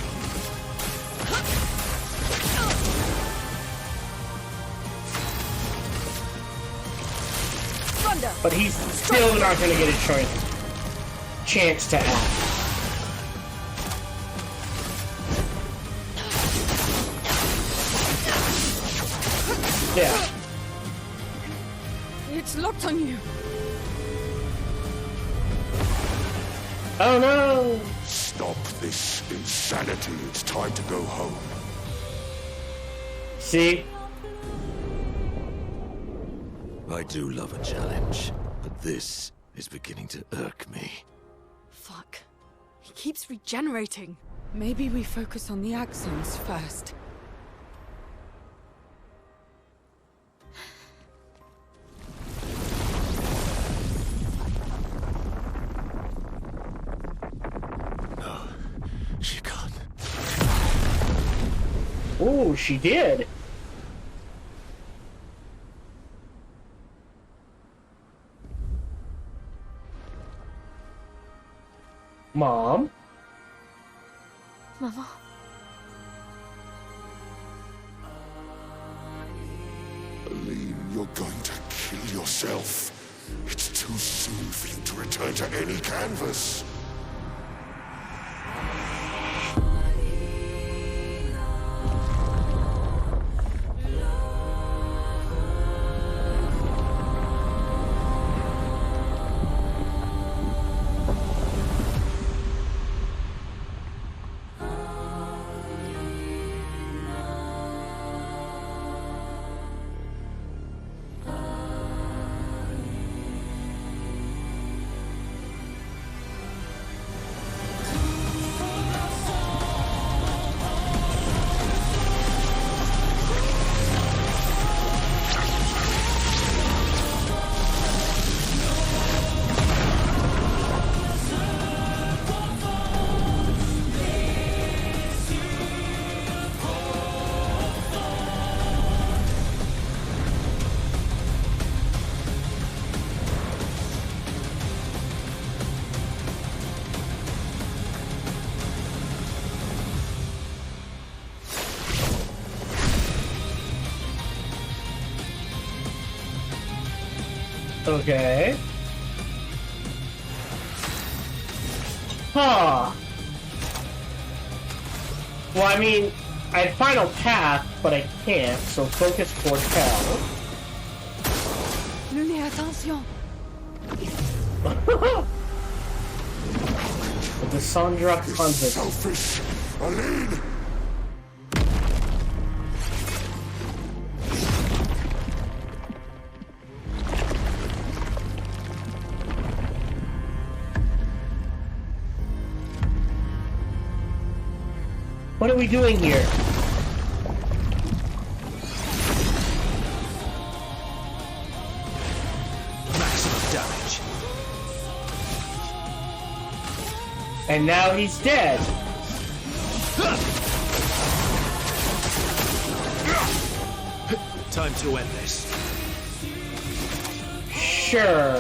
Thunder. But he's still not gonna get a chance to act. Yeah. It's locked on you. Oh no! Stop this insanity. It's time to go home. See? I do love a challenge, but this is beginning to irk me. Fuck. He keeps regenerating. Maybe we focus on the axons first. No, she can't. Ooh, she did. Mom? Mama. Aline, you're going to kill yourself. It's too soon for you to return to any canvas. Okay. Huh. Well, I mean, I had Final Path, but I can't, so focus foretell. Lulé, attention! The Sandra Convict. Selfish, Aline! What are we doing here? Maximum damage. And now he's dead. Time to end this. Sure.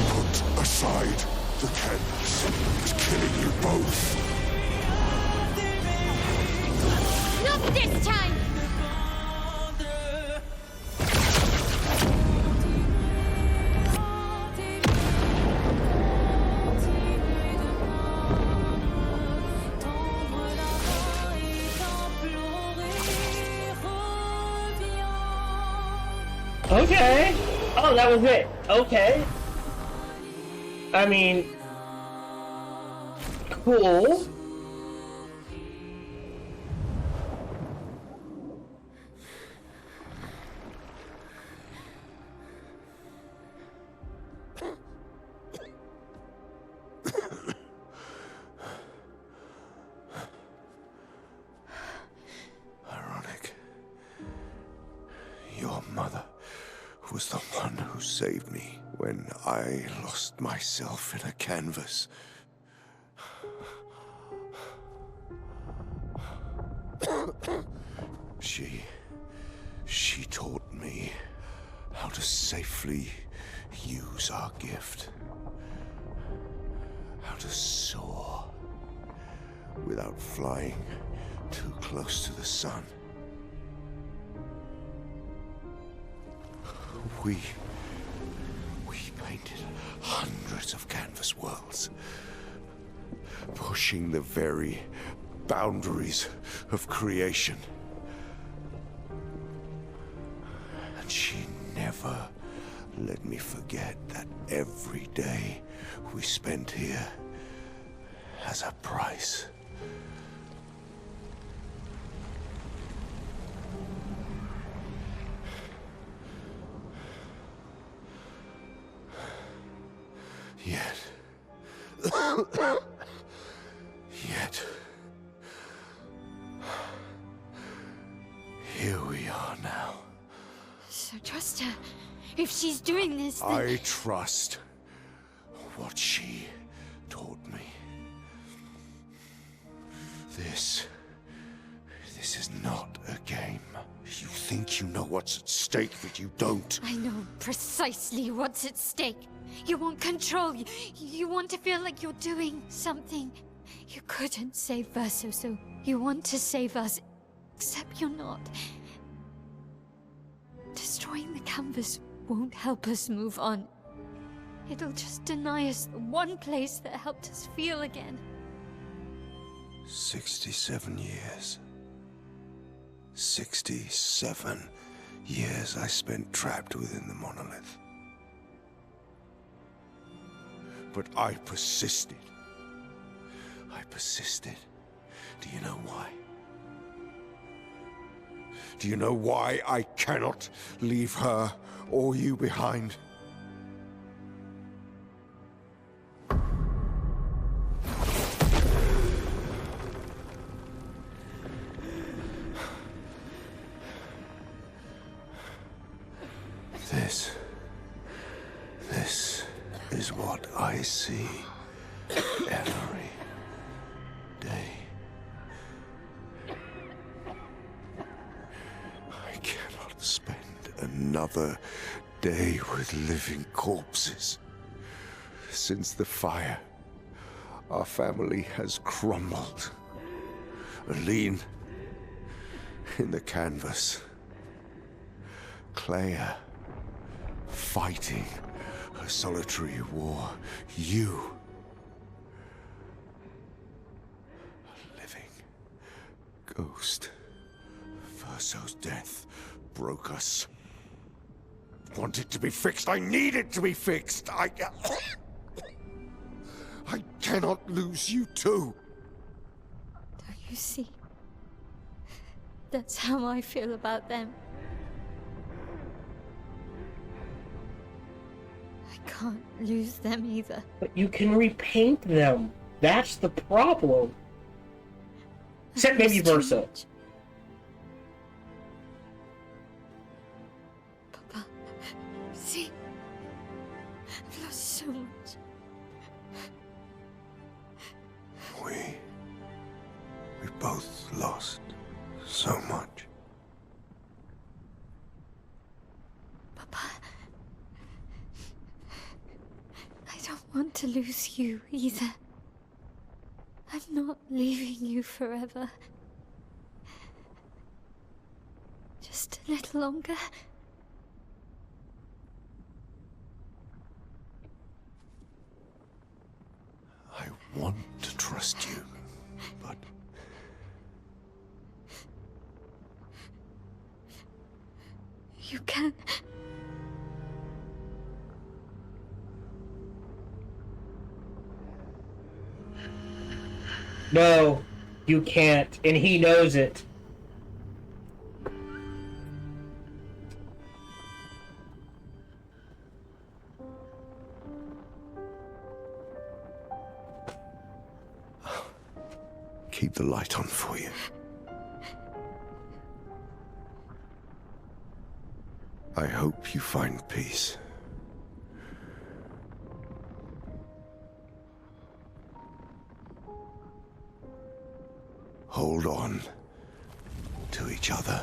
Put aside the canvas. It's killing you both. Not this time! Okay. Oh, that was it. Okay. I mean, cool. Ironic. Your mother was the one who saved me when I lost myself in a canvas. She taught me how to safely use our gift. How to soar without flying too close to the sun. We painted hundreds of canvas worlds, pushing the very boundaries of creation. And she never let me forget that every day we spent here has a price. Yet, here we are now. So trust her. If she's doing this, then... I trust what she taught me. This is not a game. You think you know what's at stake, but you don't. I know precisely what's at stake. You want control. You want to feel like you're doing something. You couldn't save Verso, so you want to save us. Except you're not. Destroying the canvas won't help us move on. It'll just deny us the one place that helped us feel again. 67 years. 67 years I spent trapped within the monolith. But I persisted. I persisted. Do you know why? Do you know why I cannot leave her or you behind? This is what I see every day. I cannot spend another day with living corpses. Since the fire, our family has crumbled. Aline, in the canvas. Clair, fighting a solitary war. You, a living ghost. Verso's death broke us. Want it to be fixed. I need it to be fixed. I cannot lose you too. Don't you see? That's how I feel about them. I can't lose them either. But you can repaint them. That's the problem. Except maybe I've lost too Verso. much. Papa, see? I've lost so much. We both lost so much. Papa, I don't want to lose you either. I'm not leaving you forever. Just a little longer. I want to trust you, but You can. No, you can't, and he knows it. keep the light on for you. I hope you find peace. Hold on to each other.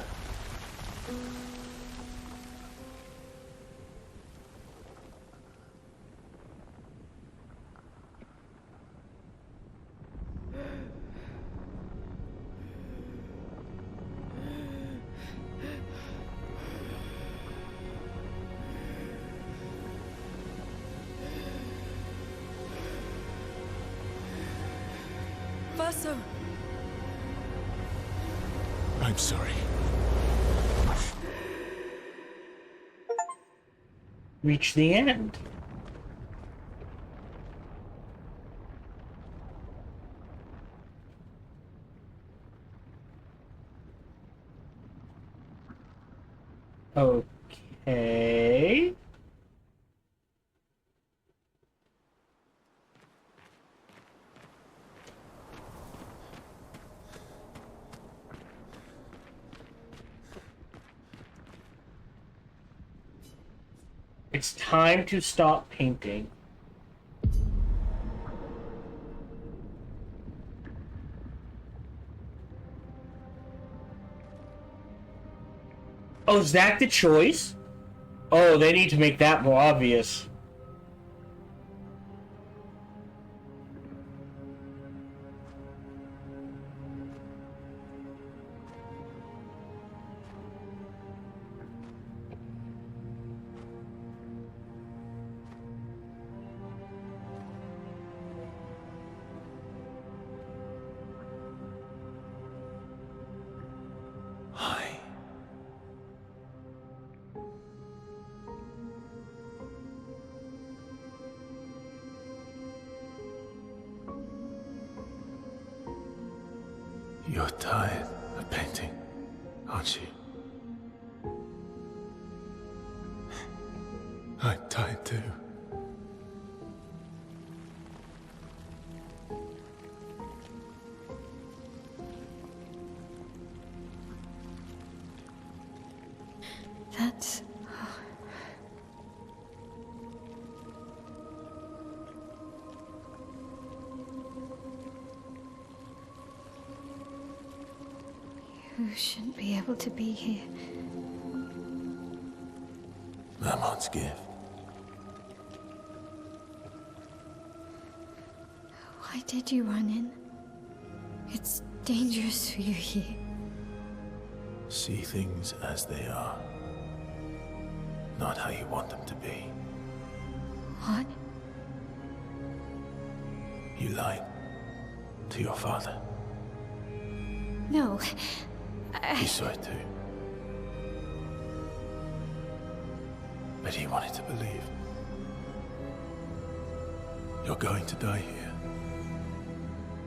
Verso! I'm sorry. Reach the end. Okay. It's time to stop painting. Oh, is that the choice? Oh, they need to make that more obvious. Hi. You're tired of painting, aren't you? I'm tired too. That's... You shouldn't be able to be here. Lamont's gift. Why did you run in? It's dangerous for you here. See things as they are, not how you want them to be. What? You lied to your father. No. He saw it too. But he wanted to believe. You're going to die here.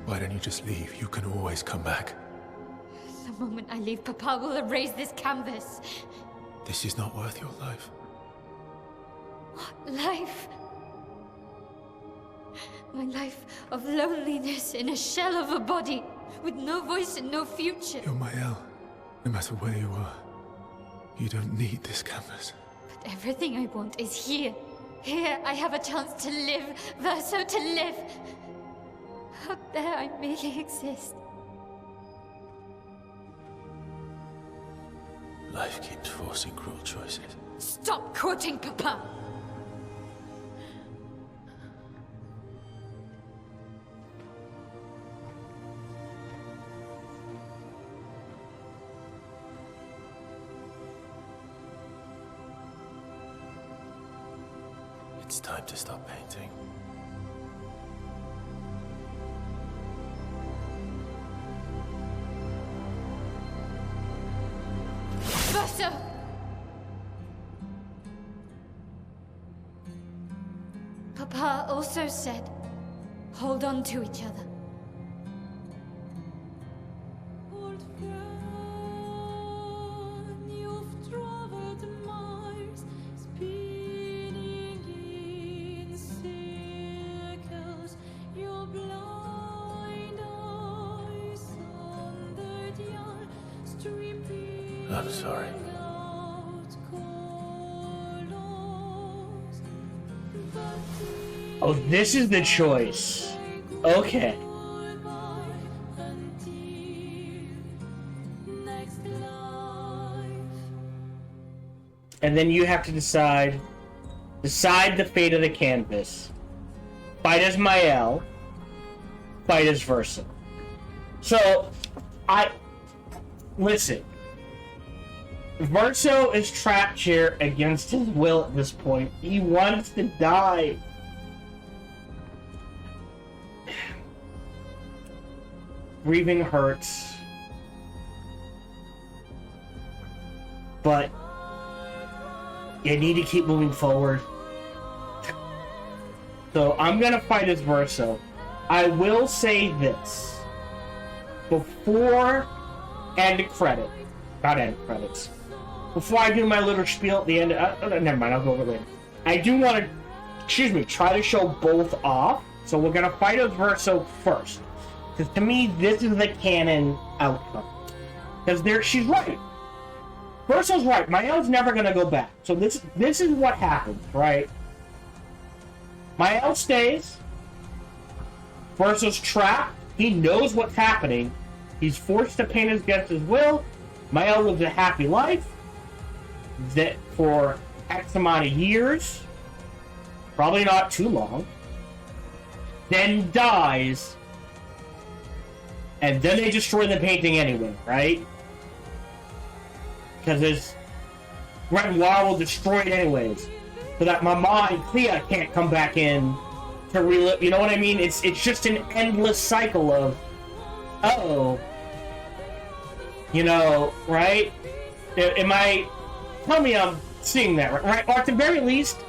Why don't you just leave? You can always come back. The moment I leave, Papa will erase this canvas. This is not worth your life. What life? My life of loneliness in a shell of a body, with no voice and no future. You're my El. No matter where you are, you don't need this canvas. But everything I want is here. Here I have a chance to live, Verso to live. Up there I merely exist. Life keeps forcing cruel choices. Stop quoting Papa! It's time to stop painting. Verso! Papa also said, hold on to each other. I'm sorry. Oh, this is the choice. Okay. And then you have to decide the fate of the canvas. Fight as Mael, fight as Verso. So, listen. Verso is trapped here against his will at this point. He wants to die. Grieving hurts. But you need to keep moving forward. So I'm gonna fight as Verso. I will say this. Before end credit. Not end credits. Before I do my little spiel at the end, never mind, I'll go over later. I do want to, try to show both off. So we're gonna fight as Verso first. Because to me, this is the canon outcome. Because she's right. Verso's right. Mael's never gonna go back. So this is what happens, right? Mael stays. Verso's trapped. He knows what's happening. He's forced to paint against his will. Mael lives a happy life that for X amount of years, probably not too long, then dies, and then they destroy the painting anyway, right? Because Renoir will destroy it anyways, so that Mama and Clea can't come back in to relive. You know what I mean? It's just an endless cycle of, right? Tell me I'm seeing that, right? Or at the very least,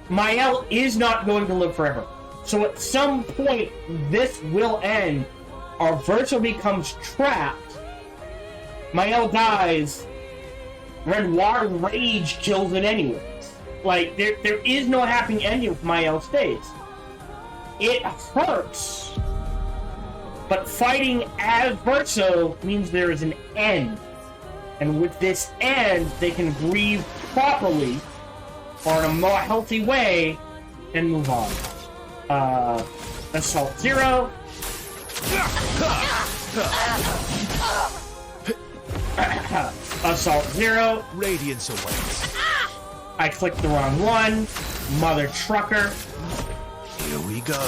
Mael is not going to live forever. So at some point, this will end, or Verso becomes trapped, Mael dies, Renoir rage kills it anyways. Like, there is no happy ending if Mael stays. It hurts, but fighting as Verso means there is an end. And with this end, they can grieve properly, or in a more healthy way, and move on. Assault Zero. Assault Zero. Radiance awaits. I clicked the wrong one. Mother Trucker. Here we go.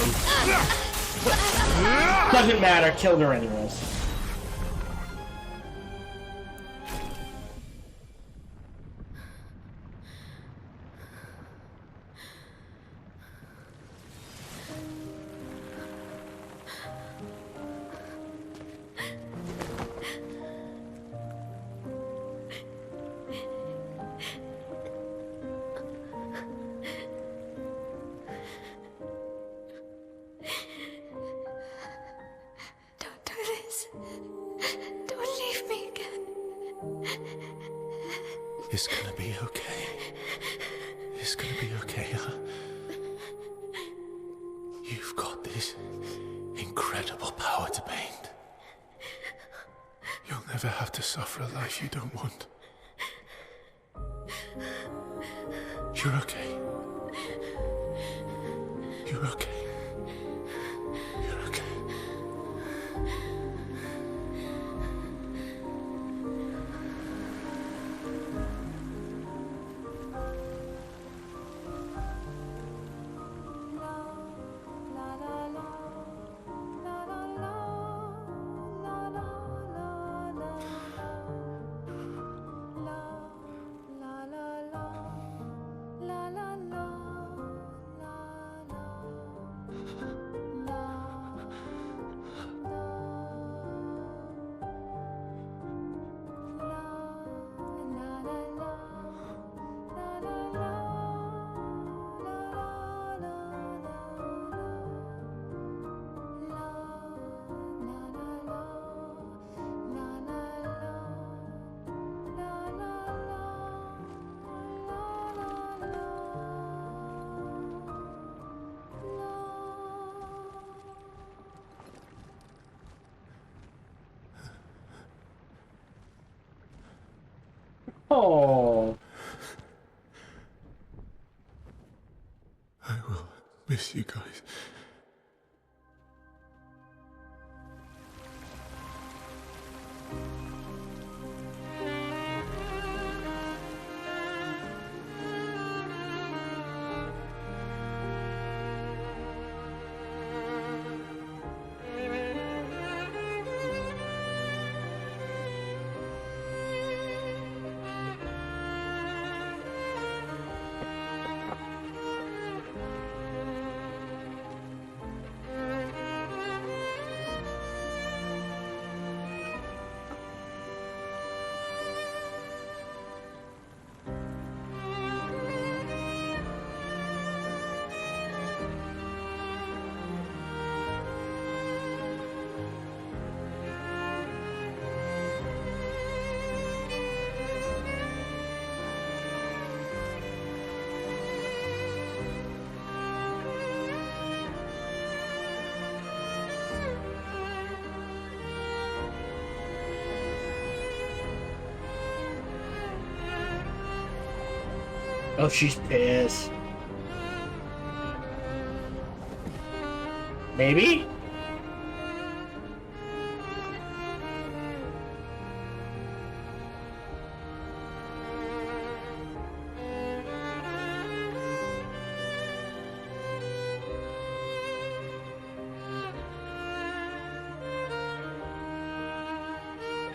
Doesn't matter, killed her anyways. It's gonna be okay. It's gonna be okay, huh? You've got this incredible power to paint. You'll never have to suffer a life you don't want. You're okay. You're okay. You're okay. Oh. I will miss you guys. Oh, she's pissed. Maybe?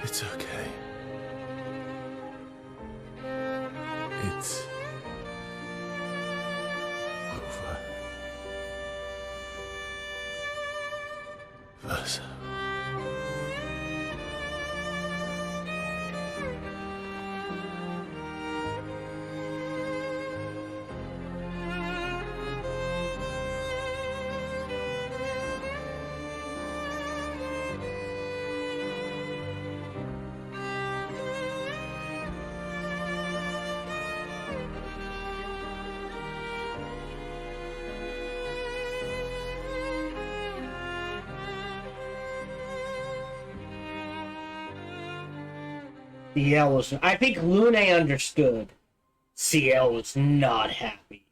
It's okay. It's over. Versa. CL was. I think Lune understood. CL was not happy.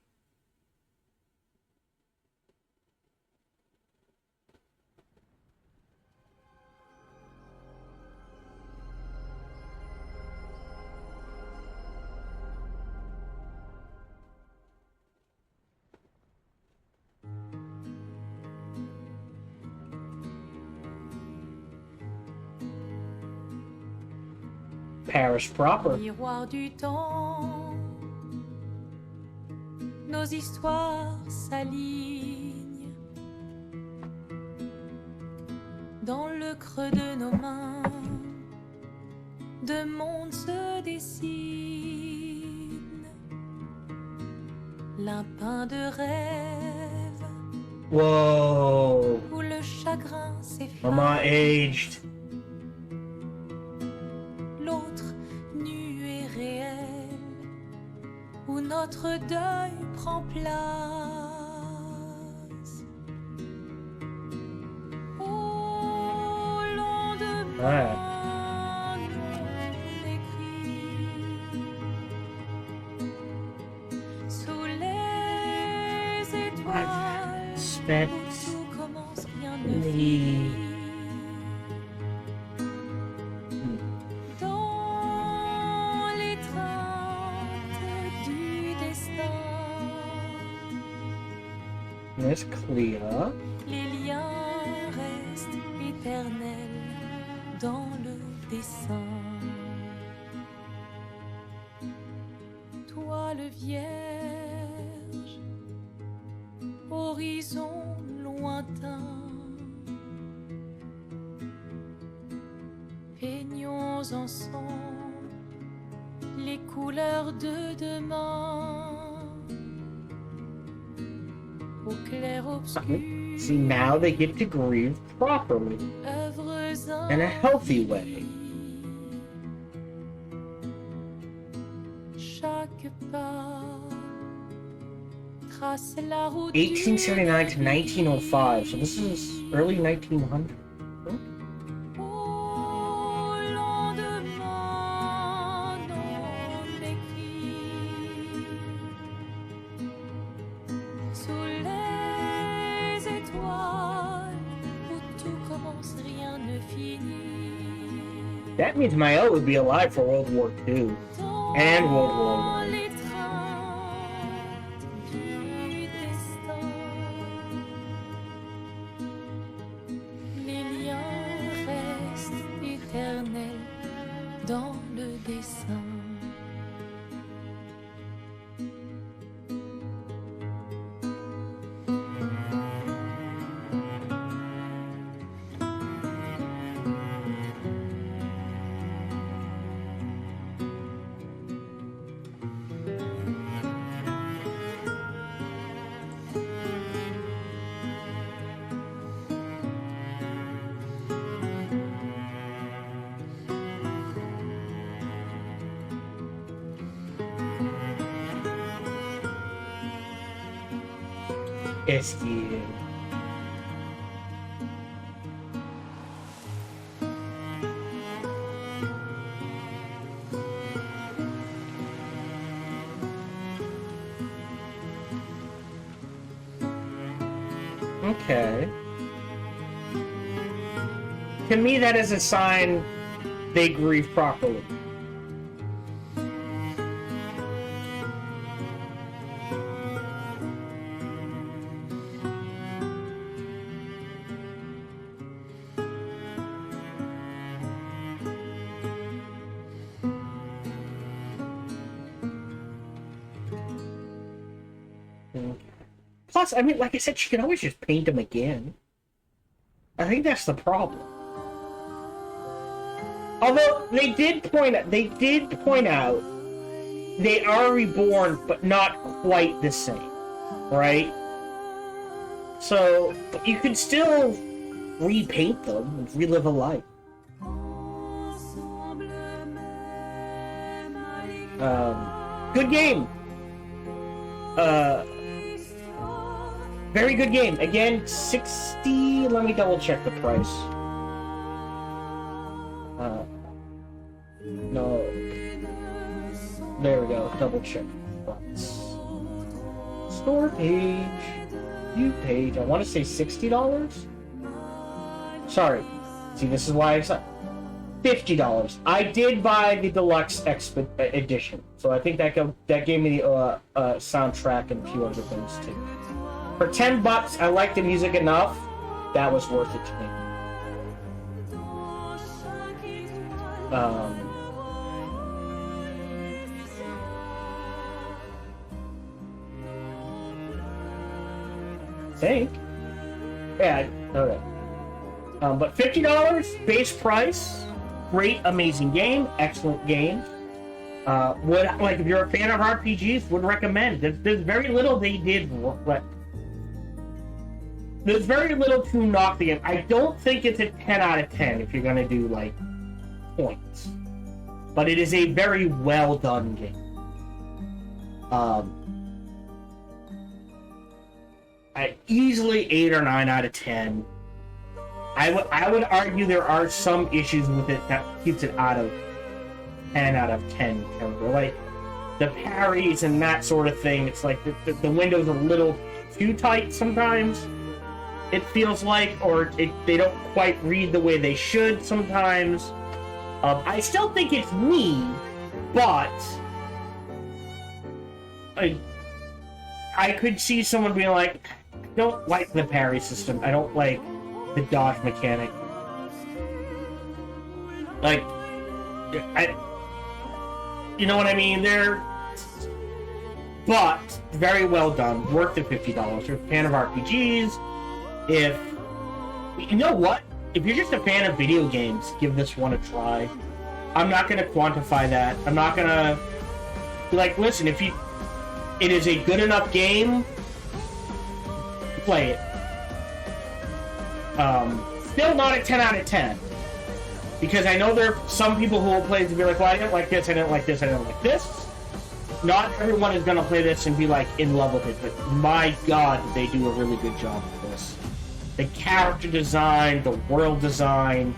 Paris proper. Miroir du temps, nos histoires s'alignent dans le creux de nos mains. Deux mondes se dessinent, l'un peint de rêve, Whoa. où le chagrin s'effleure. Mama aged. L'autre nu et réel, où notre deuil prend place. Au lendemain, non écrit, sous les étoiles, Spent où tout commence, rien ne the finit. Dans l'étreinte du destin, Miss Clea. les liens restent éternels dans le dessin. Toile vierge, horizon lointain, peignons ensemble les couleurs de demain. Au clair obscur, See, now they get to grieve properly, œuvres in a healthy way. chaque pas trace la route 1879 to 1905, so this is early 1900. Au lendemain non écrit, sous les étoiles où tout commence, rien ne finit. That means Mael would be alive for World War II and World War Dans I. l'étreinte du destin, les liens restent éternels dans le dessin. Esky. Okay. To me, that is a sign they grieve properly. Plus, I mean, like I said, she can always just paint them again. I think that's the problem. Although they did point out they are reborn, but not quite the same, right? So you could still repaint them and relive a life. Good game. Very good game. Again, 60. Let me double check the price. No. There we go. Double check the price. Store page. View page. I want to say $60. Sorry. See, this is why I said $50. I did buy the deluxe edition, so I think that gave me the soundtrack and a few other things too. For $10, I like the music enough. That was worth it to me. I think. Yeah. Okay. But $50 base price. Great, amazing game. Excellent game. Would, like, if you're a fan of RPGs, would recommend. There's very little they did. There's very little to knock the game. I don't think it's a 10 out of 10 if you're going to do, like, points. But it is a very well done game. Easily 8 or 9 out of 10. I would argue there are some issues with it that keeps it out of 10 out of 10 caliber. Like the parries and that sort of thing. It's like the window's a little too tight sometimes. It feels like, or they don't quite read the way they should sometimes. I still think it's neat, but I could see someone being like, I don't like the parry system. I don't like the dodge mechanic. Like, you know what I mean? But very well done. Worth the $50. If you're a fan of RPGs, you know what? If you're just a fan of video games, give this one a try. I'm not going to quantify that. I'm not going to be like, listen, it is a good enough game, play it. Still not a 10 out of 10. Because I know there are some people who will play it and be like, well, I didn't like this, I didn't like this, I didn't like this. Not everyone is going to play this and be like in love with it, but my god, they do a really good job with this. The character design, the world design,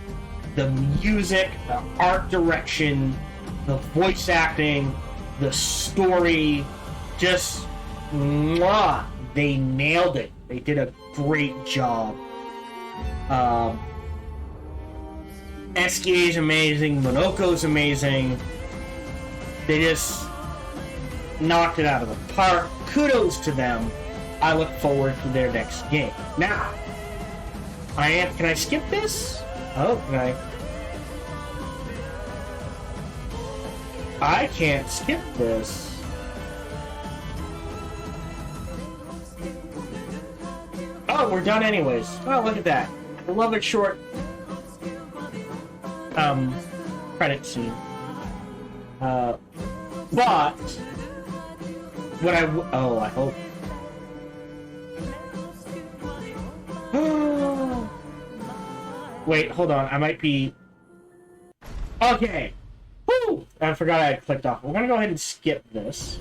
the music, the art direction, the voice acting, the story, just mwah, they nailed it. They did a great job. SKA is amazing, Monoko's amazing. They just knocked it out of the park. Kudos to them. I look forward to their next game. Now, can I skip this? Oh, can I? I can't skip this. Oh, we're done anyways. Oh, look at that. I love it short. Credit scene. But what I hope. Wait, hold on. I might be. Okay. Woo! I forgot I had clicked off. We're gonna go ahead and skip this.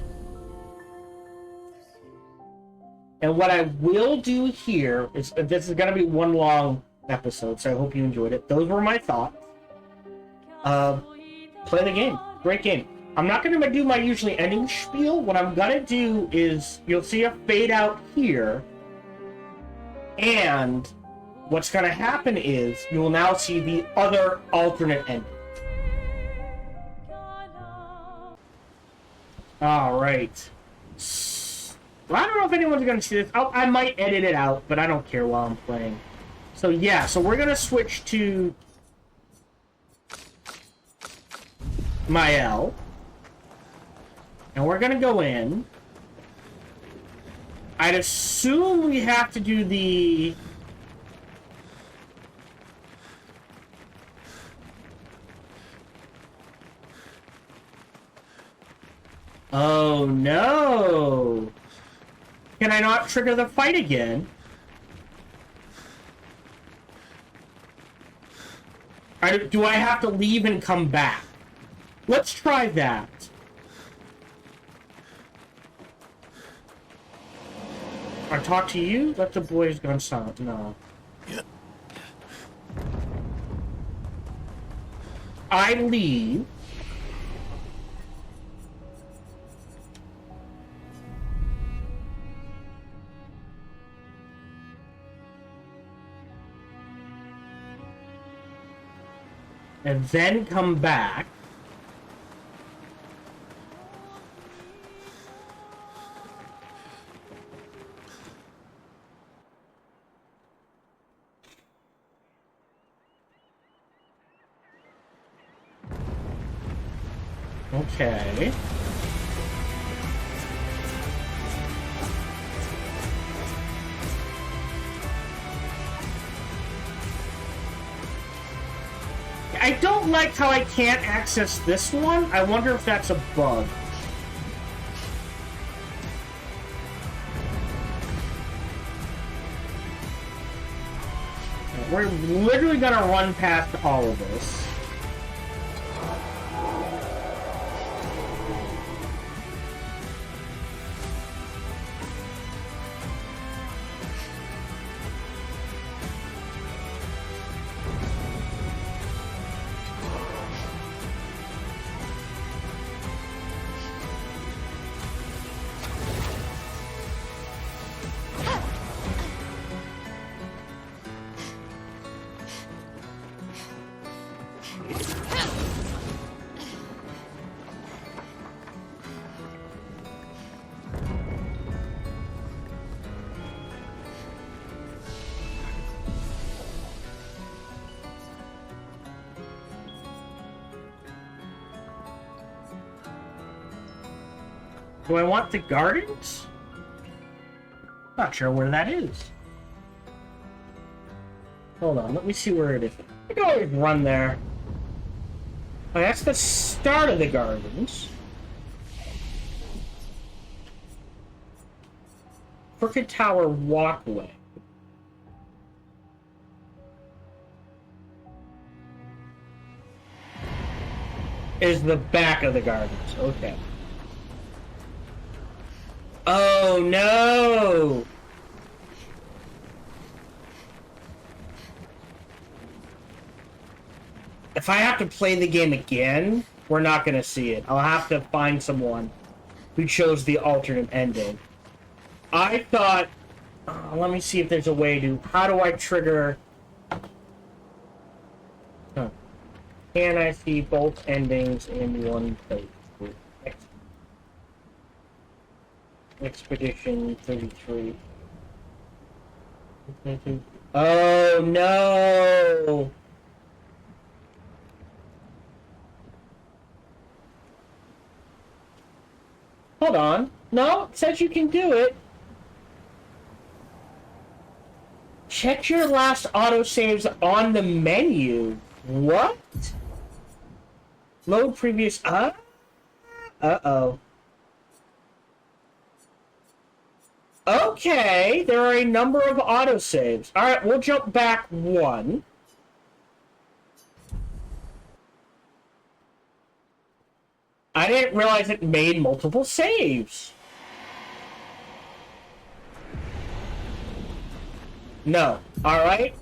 And what I will do here is, this is gonna be one long episode, so I hope you enjoyed it. Those were my thoughts. Play the game. Great game. I'm not going to do my usually ending spiel. What I'm going to do is, you'll see a fade out here, and what's going to happen is, you will now see the other alternate ending. Alright. Well, I don't know if anyone's going to see this. I might edit it out, but I don't care while I'm playing. So yeah, so we're going to switch to Mael. And we're going to go in. I'd assume we have to do the... Oh no! Can I not trigger the fight again? Do I have to leave and come back? Let's try that. I talk to you? Let the boys gone silent. No. Yeah. I leave. And then come back. Okay. I don't like how I can't access this one. I wonder if that's a bug. We're literally gonna run past all of this. Do I want the gardens? Not sure where that is. Hold on, let me see where it is. I can always run there. Oh, that's the start of the gardens. Crooked Tower Walkway. Is the back of the gardens. Okay. Oh no! If I have to play the game again, we're not gonna see it. I'll have to find someone who chose the alternate ending. I thought... let me see if there's a way to... How do I trigger... Huh. Can I see both endings in one place? Expedition 33. Oh no! Hold on. No, it says you can do it. Check your last autosaves on the menu. What? Load previous... Uh-oh. Okay, there are a number of autosaves. Alright, we'll jump back one. I didn't realize it made multiple saves. No. Alright.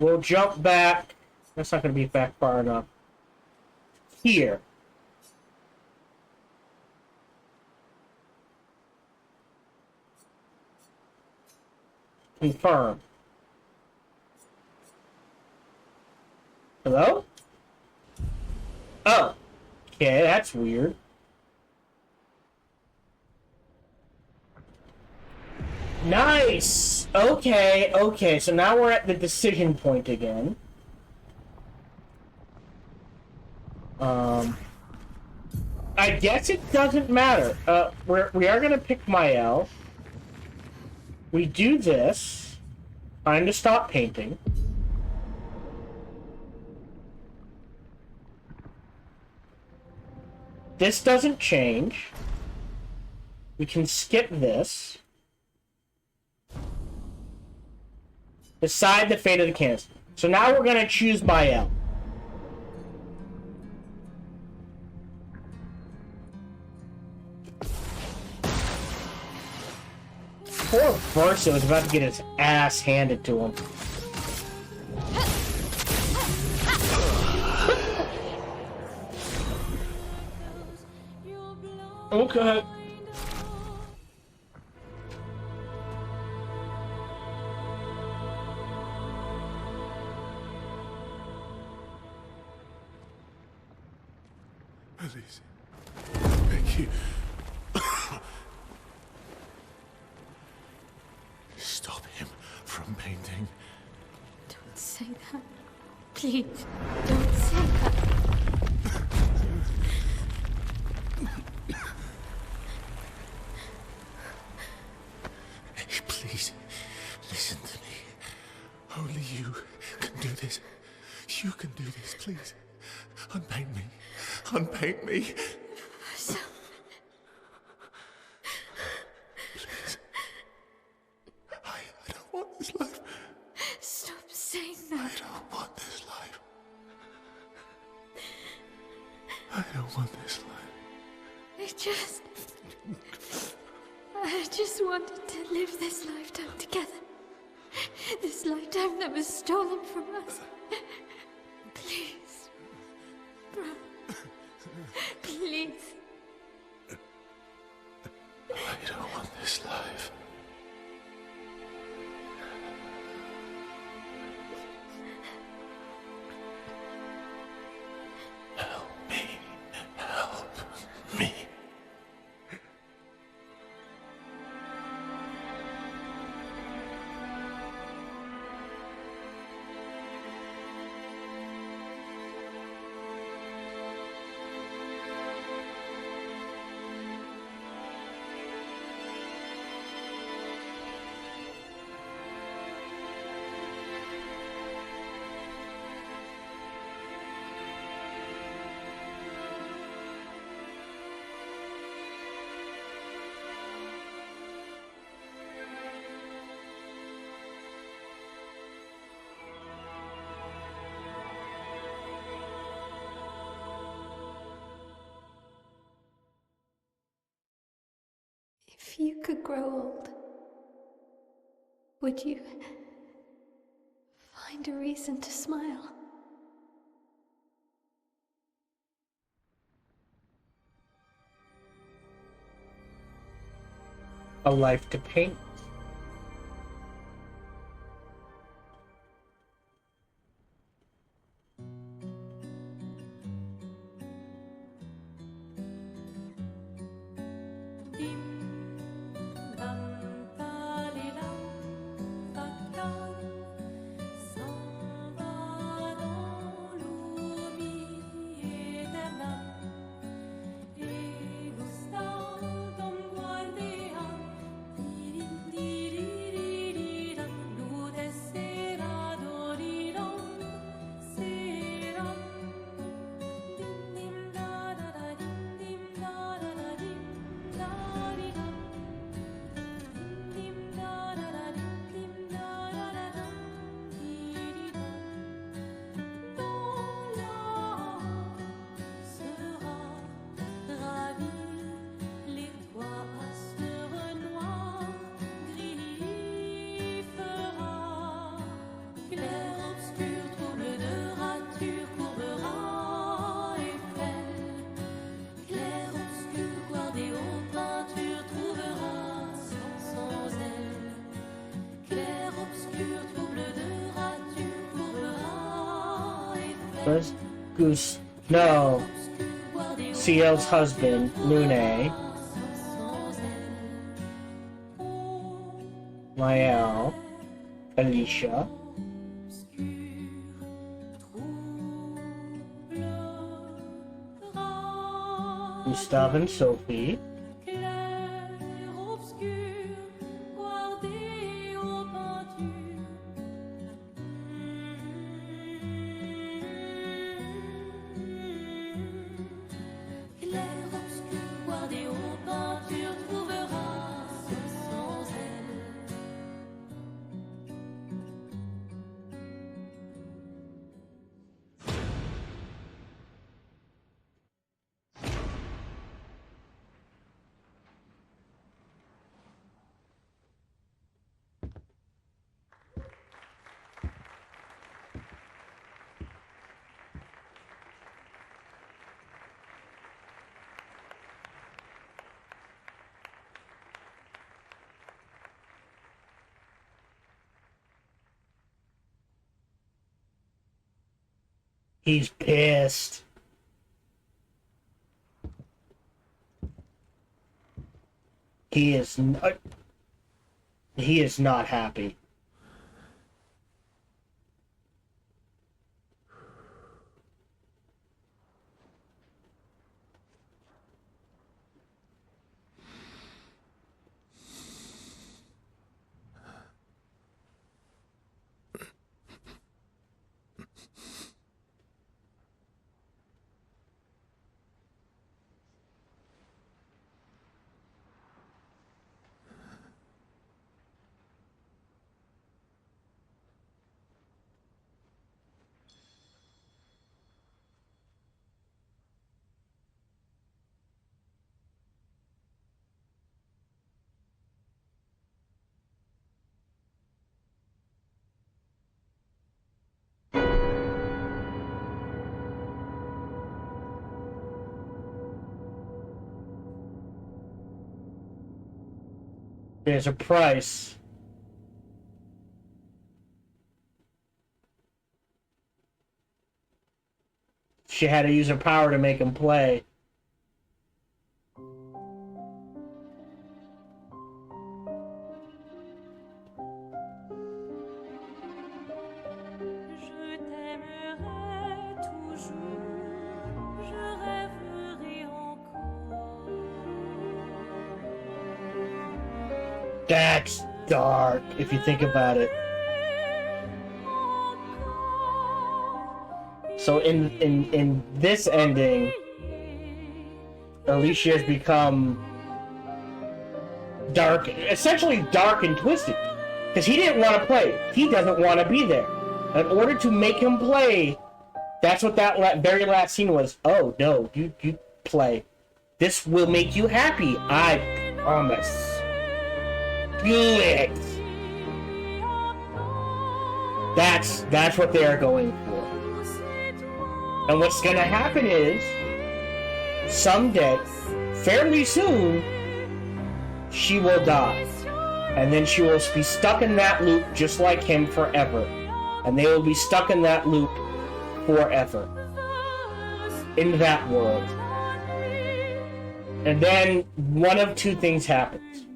We'll jump back. That's not going to be back far enough. Here. Confirm. Hello? Oh. Okay, that's weird. Nice! Okay, okay, so now we're at the decision point again. I guess it doesn't matter. We are gonna pick Mael. We do this. Time to stop painting. This doesn't change. We can skip this. Decide the fate of the canister. So now we're gonna choose Mael. Poor Verso is about to get his ass handed to him. Okay. Please. Thank you. Stop him from painting. Don't say that. Please, don't say that. Please, listen to me. Only you can do this. You can do this, please. Unpaint me. Unpaint me. So... Please. I don't want this life. Stop saying that. I don't want this life. I don't want this life. I just wanted to live this lifetime together. This lifetime that was stolen from us. Please. Bro. Please. I don't want this life. Help me. Help me. If you could grow old, would you find a reason to smile? A life to paint. First Goose, no. CL's husband, Lune. Mael, Alicia. Gustave and Sophie. He's pissed. He is not happy. There's a price. She had to use her power to make him play. That's dark, if you think about it. So in this ending, Alicia has become dark, essentially dark and twisted. Because he didn't want to play. He doesn't want to be there. In order to make him play, that's what that very last scene was. Oh, no, you play. This will make you happy. Promise. Do it. That's what they're going for. And what's gonna happen is, someday, fairly soon, she will die. And then she will be stuck in that loop just like him forever. And they will be stuck in that loop forever. In that world. And then one of two things happens.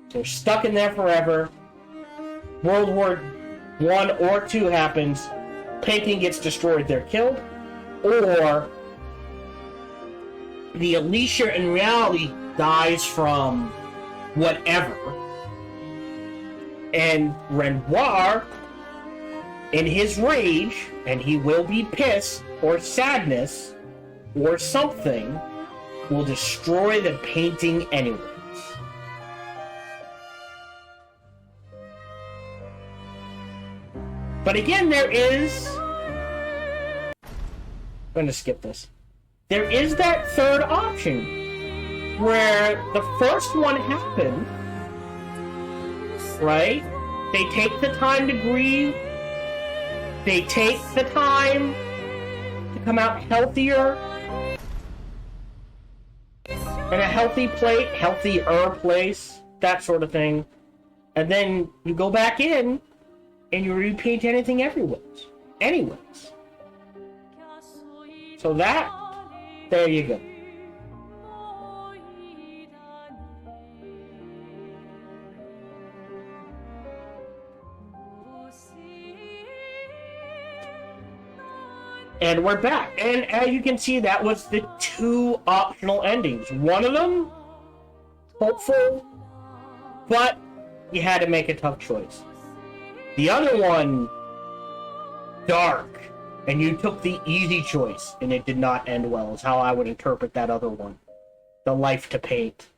They're stuck in there forever. World War I or II happens. Painting gets destroyed, they're killed. Or the Alicia in reality dies from whatever. And Renoir, in his rage, and he will be pissed or sadness or something, will destroy the painting anyways. But again, there is... I'm going to skip this. There is that third option, where the first one happened, right? They take the time to grieve. They take the time to come out healthier. In a healthier place, that sort of thing. And then you go back in, and you repaint anything anyways. So there you go. And we're back. And as you can see, that was the two optional endings. One of them, hopeful, but you had to make a tough choice. The other one, dark, and you took the easy choice, and it did not end well, is how I would interpret that other one. The life to paint.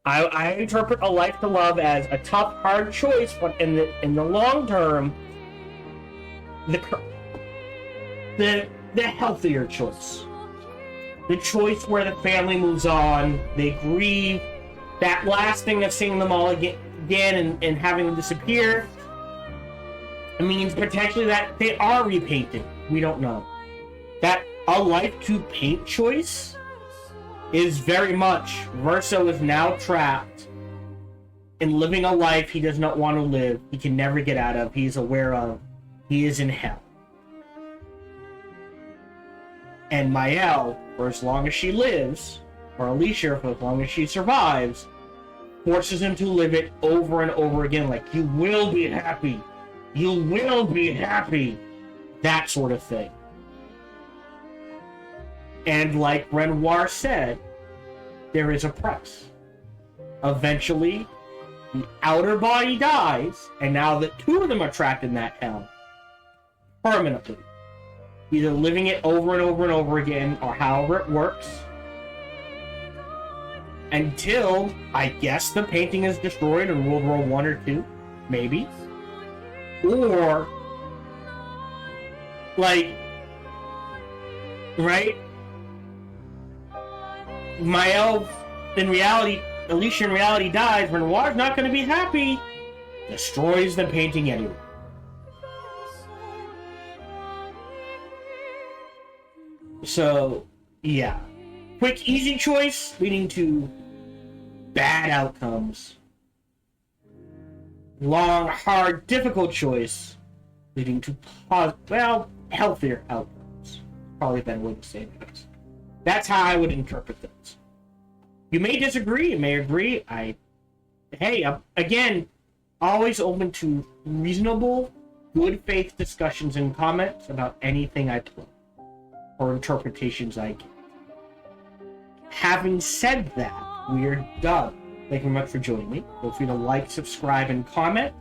I interpret a life to love as a tough, hard choice, but in the long term, the healthier choice. The choice where the family moves on, they grieve, that last thing of seeing them all again and having them disappear, it means potentially that they are repainted. We don't know. That a life to paint choice is very much Verso is now trapped in living a life he does not want to live, he can never get out of, he is aware of, he is in hell. And Mael, for as long as she lives, or Alicia, for as long as she survives, forces him to live it over and over again, like, you will be happy. You will be happy. That sort of thing. And like Renoir said, there is a price. Eventually, the outer body dies, and now the two of them are trapped in that hell. Permanently. Either living it over and over and over again, or however it works. Until, I guess, the painting is destroyed in World War I or II. Maybe. Or, like, right? Mael, in reality, Alicia in reality dies, Renoir's not going to be happy, destroys the painting anyway. So, yeah. Quick, easy choice, leading to bad outcomes. Long, hard, difficult choice, leading to healthier outcomes. Probably a better way to say it. That's how I would interpret this. You may disagree, you may agree. Again, always open to reasonable, good faith discussions and comments about anything I play, or interpretations I get. Having said that, we are done. Thank you very much for joining me. Feel free to like, subscribe, and comment.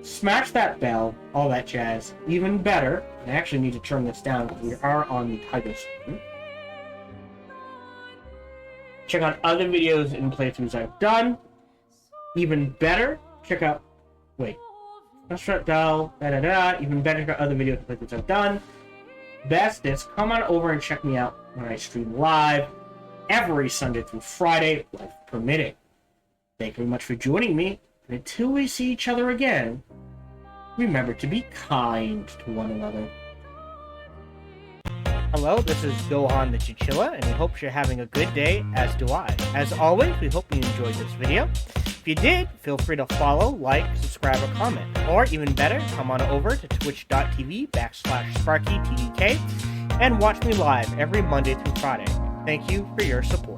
Smash that bell, all that jazz. Even better, I actually need to turn this down because we are on the title screen. Check out other videos and playthroughs I've done. Even better, check out... Let's shut down. Even better, check out other videos and playthroughs I've done. Best is come on over and check me out when I stream live. every Sunday through Friday, life permitting. Thank you very much for joining me, and until we see each other again, remember to be kind to one another. Hello, this is Gohan the Chinchilla, and we hope you're having a good day, as do I. As always, we hope you enjoyed this video. If you did, feel free to follow, like, subscribe, or comment. Or even better, come on over to twitch.tv/SparkyTDK and watch me live every Monday through Friday. Thank you for your support.